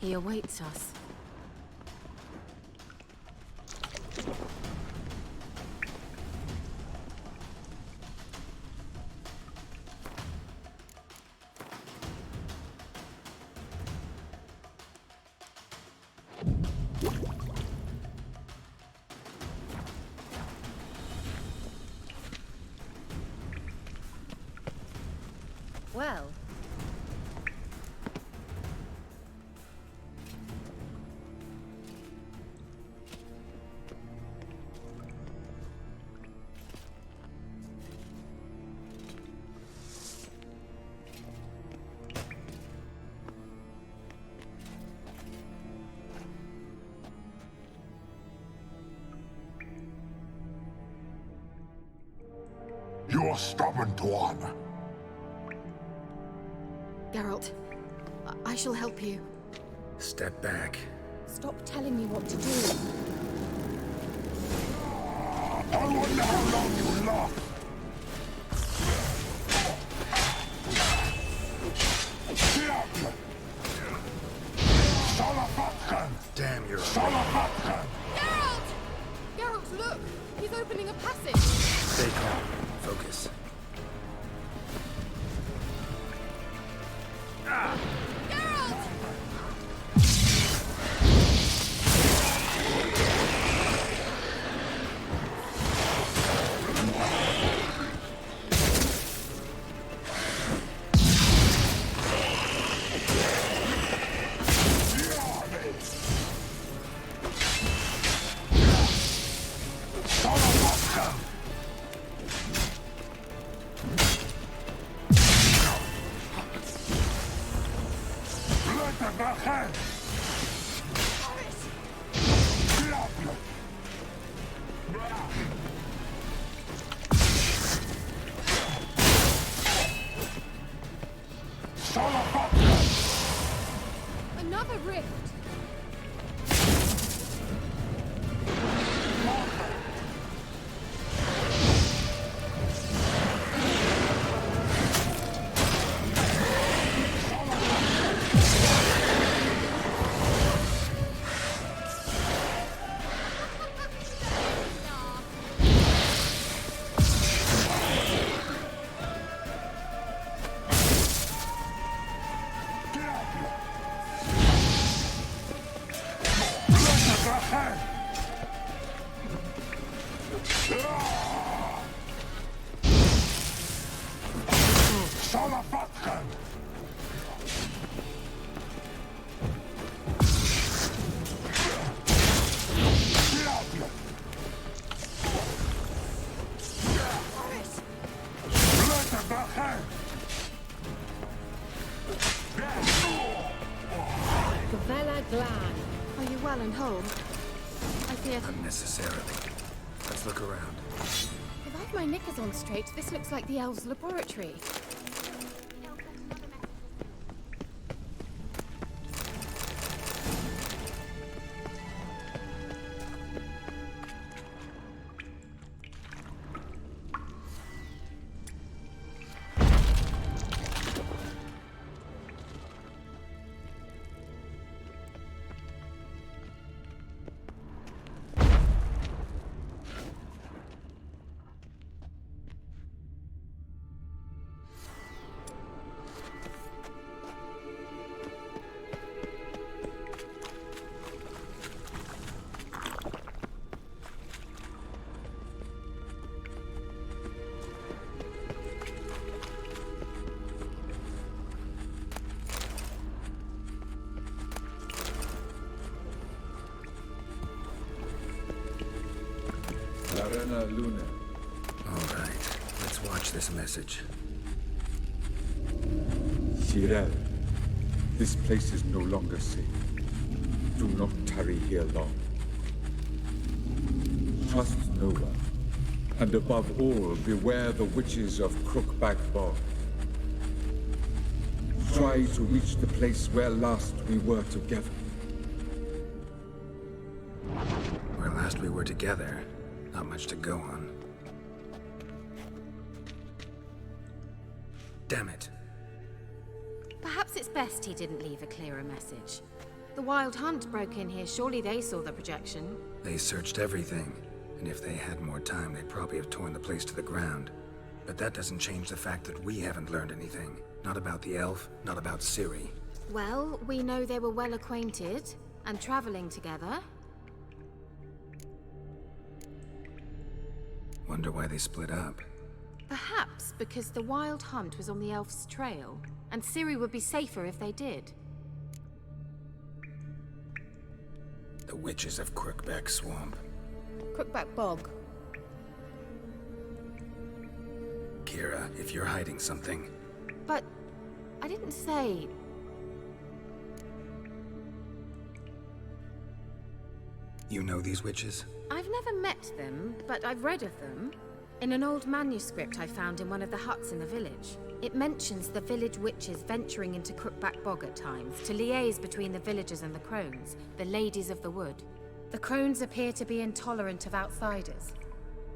He awaits us. Well. your stubborn one. Geralt, I shall help you. Step back. Stop telling me what to do. I wonder how long you last. Damn, you're Geralt! Geralt, look! He's opening a passage! Stay calm. Focus. Geralt! Another rift! Are you well and whole? I fear... Unnecessarily. Let's look around. If I've my knickers on straight, this looks like the elves' laboratory. Arena Luna. All right, let's watch this message. Tyrell, this place is no longer safe. Do not tarry here long. Trust no one. And above all, beware the witches of Crookback Bog. Try to reach the place where last we were together. Where last we were together. Not much to go on. Damn it. Perhaps it's best he didn't leave a clearer message. The Wild Hunt broke in here. Surely they saw the projection. They searched everything. And if they had more time, they'd probably have torn the place to the ground. But that doesn't change the fact that we haven't learned anything. Not about the elf, not about Ciri. Well, we know they were well acquainted and traveling together. Wonder why they split up. Perhaps because the Wild Hunt was on the elf's trail, and Ciri would be safer if they did. The witches of Crookback Swamp. Crookback Bog. Kira, if you're hiding something... But I didn't say... You know these witches? I've never met them, but I've read of them. In an old manuscript I found in one of the huts in the village, it mentions the village witches venturing into Crookback Bog at times to liaise between the villagers and the crones, the ladies of the wood. The crones appear to be intolerant of outsiders,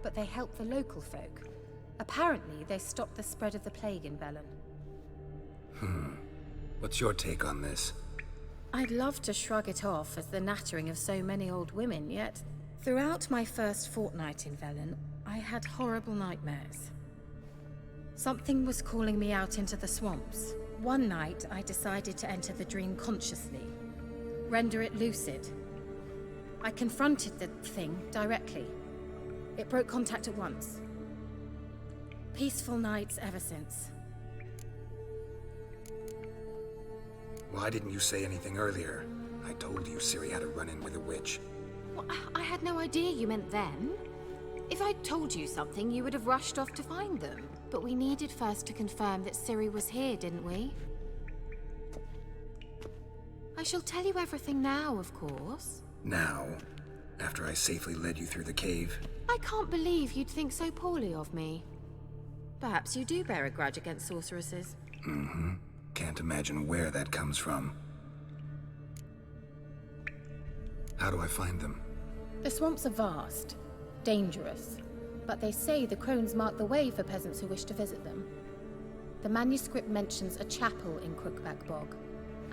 but they help the local folk. Apparently, they stopped the spread of the plague in Velen. What's your take on this? I'd love to shrug it off as the nattering of so many old women, yet throughout my first fortnight in Velen, I had horrible nightmares. Something was calling me out into the swamps. One night, I decided to enter the dream consciously, render it lucid. I confronted the thing directly. It broke contact at once. Peaceful nights ever since. Why didn't you say anything earlier? I told you Ciri had a run-in with a witch. Well, I had no idea you meant them. If I'd told you something, you would have rushed off to find them. But we needed first to confirm that Ciri was here, didn't we? I shall tell you everything now, of course. Now? After I safely led you through the cave? I can't believe you'd think so poorly of me. Perhaps you do bear a grudge against sorceresses. Mm-hmm. Can't imagine where that comes from. How do I find them? The swamps are vast, dangerous, but they say the crones mark the way for peasants who wish to visit them. The manuscript mentions a chapel in Crookback Bog,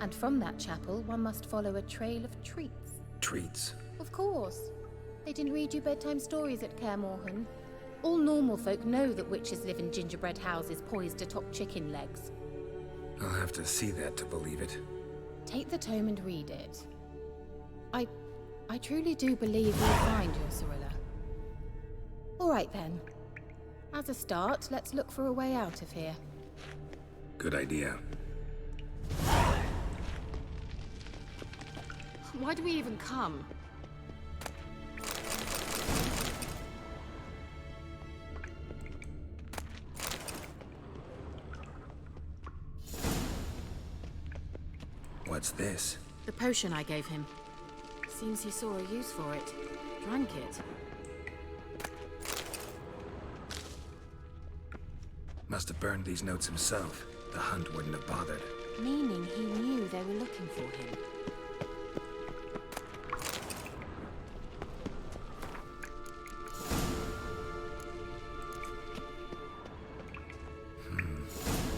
and from that chapel one must follow a trail of treats. Treats? Of course. They didn't read you bedtime stories at Kaer Morhen. All normal folk know that witches live in gingerbread houses poised atop chicken legs. I'll have to see that to believe it. Take the tome and read it. I truly do believe you'll find your Cirilla. All right then. As a start, let's look for a way out of here. Good idea. Why do we even come? What's this? The potion I gave him. Seems he saw a use for it. Drank it. Must have burned these notes himself. The hunt wouldn't have bothered. Meaning he knew they were looking for him.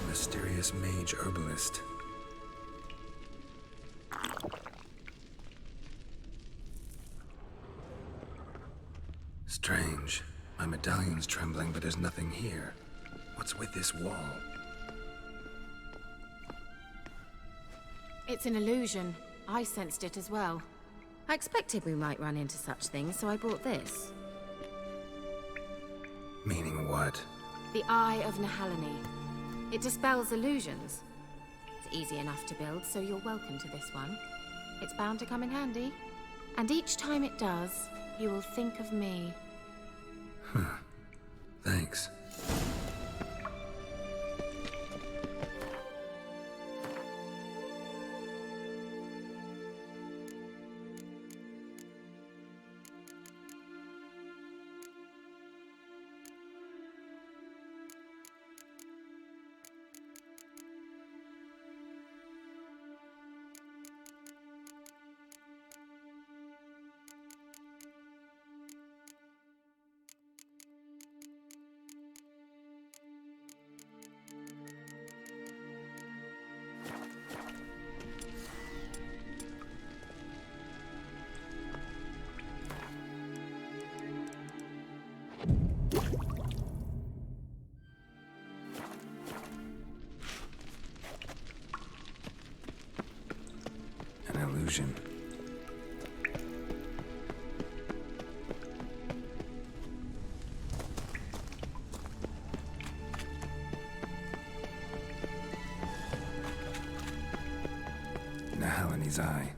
Mysterious mage herbalist. Strange. My medallion's trembling, but there's nothing here. What's with this wall? It's an illusion. I sensed it as well. I expected we might run into such things, so I brought this. Meaning what? The Eye of Nahalani. It dispels illusions. It's easy enough to build, so you're welcome to this one. It's bound to come in handy. And each time it does, you will think of me. Thanks. An illusion. Nahalani's eye.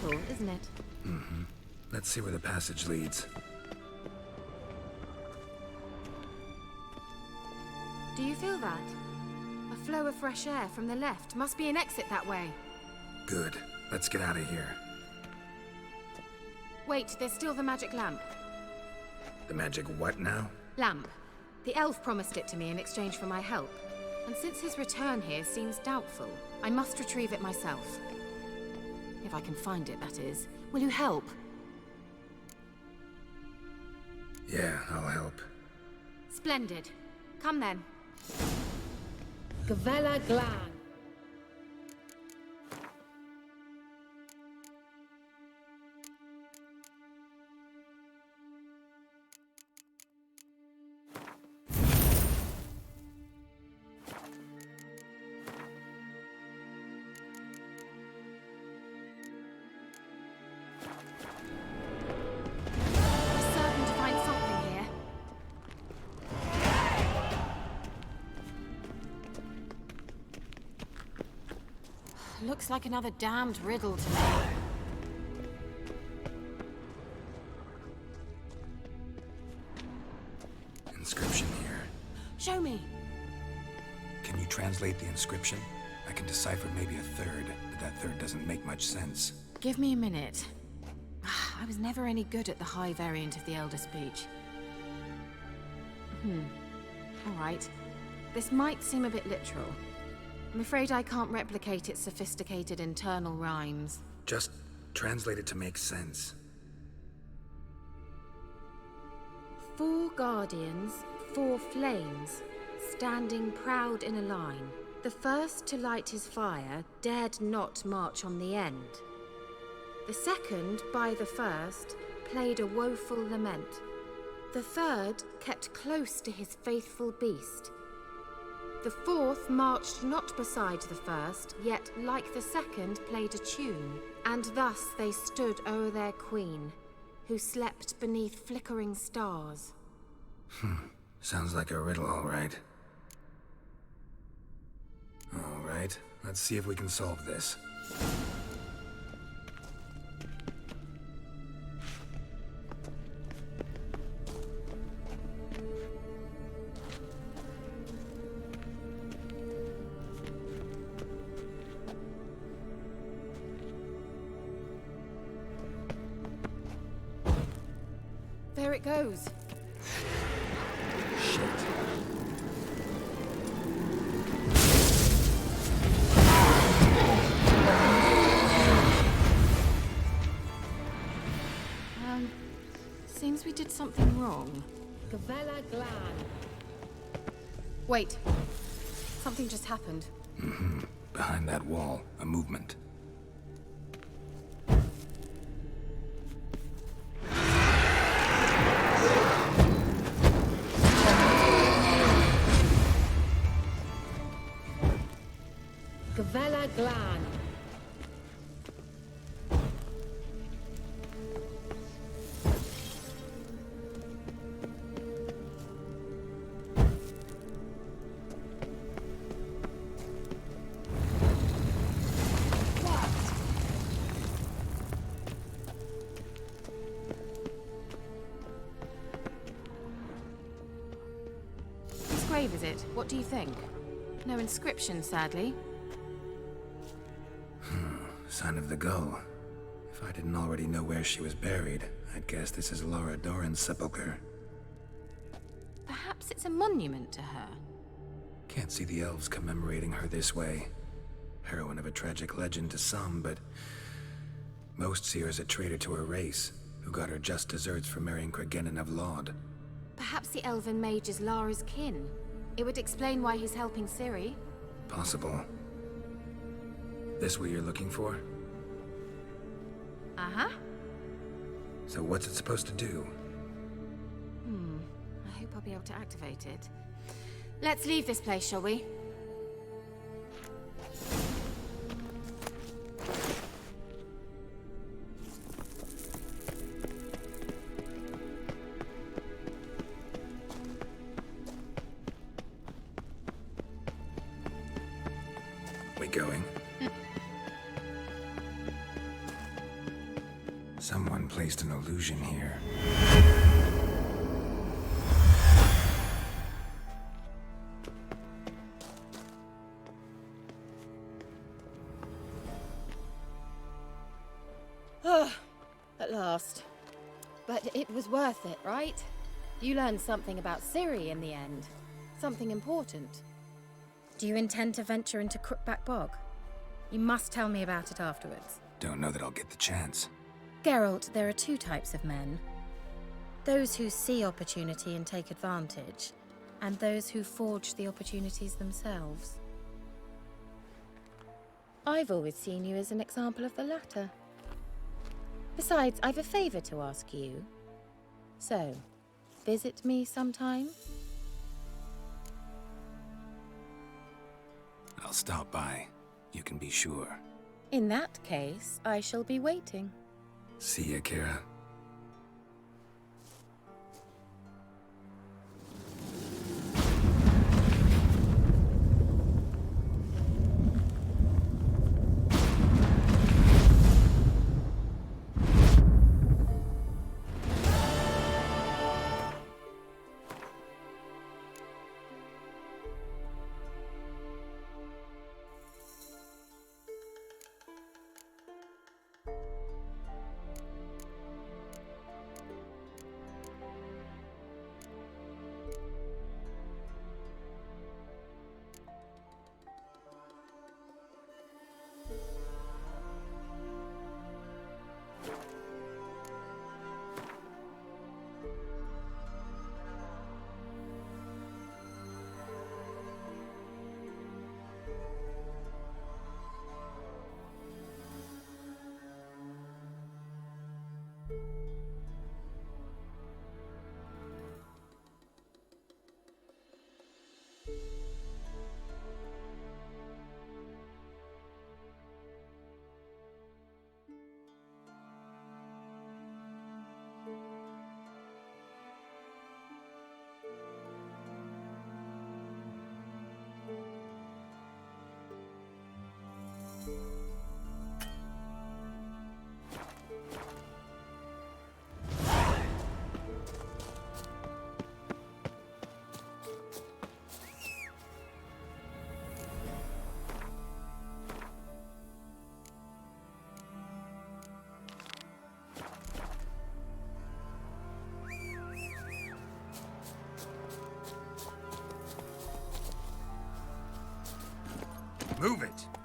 subtle, isn't it? Mm-hmm. Let's see where the passage leads. Do you feel that? A flow of fresh air from the left. Must be an exit that way. Good. Let's get out of here. Wait, there's still the magic lamp. The magic what now? Lamp. The elf promised it to me in exchange for my help. And since his return here seems doubtful, I must retrieve it myself. If I can find it, that is. Will you help? Yeah, I'll help. Splendid. Come then. Gavella Glan. Looks like another damned riddle to me. Inscription here. Show me. Can you translate the inscription? I can decipher maybe a third, but that third doesn't make much sense. Give me a minute. I was never any good at the high variant of the Elder Speech. All right. This might seem a bit literal. I'm afraid I can't replicate its sophisticated internal rhymes. Just translate it to make sense. 4 guardians, 4 flames, standing proud in a line. The first to light his fire dared not march on the end. The second, by the first, played a woeful lament. The third kept close to his faithful beast. The fourth marched not beside the first, yet like the second played a tune. And thus they stood o'er their queen, who slept beneath flickering stars. Sounds like a riddle, all right. All right, let's see if we can solve this. There it goes. Shit. Seems we did something wrong. Gavella Glan. Wait. Something just happened. Behind that wall, a movement. Gavella Glan. Whose grave is it? What do you think? No inscription, sadly. Sign of the gull. If I didn't already know where she was buried, I'd guess this is Laura Doran's sepulcher. Perhaps it's a monument to her. Can't see the elves commemorating her this way. Heroine of a tragic legend to some, but most see her as a traitor to her race, who got her just deserts for marrying Cregennan of Laud. Perhaps the elven mage is Lara's kin. It would explain why he's helping Ciri. Possible. This what you're looking for? Uh-huh. So what's it supposed to do? I hope I'll be able to activate it. Let's leave this place, shall we? We going? Someone placed an illusion here. At last. But it was worth it, right? You learned something about Ciri in the end. Something important. Do you intend to venture into Crookback Bog? You must tell me about it afterwards. Don't know that I'll get the chance. Geralt, there are two types of men. Those who see opportunity and take advantage, and those who forge the opportunities themselves. I've always seen you as an example of the latter. Besides, I've a favor to ask you. So, visit me sometime? I'll stop by. You can be sure. In that case, I shall be waiting. See ya, Kira. Move it!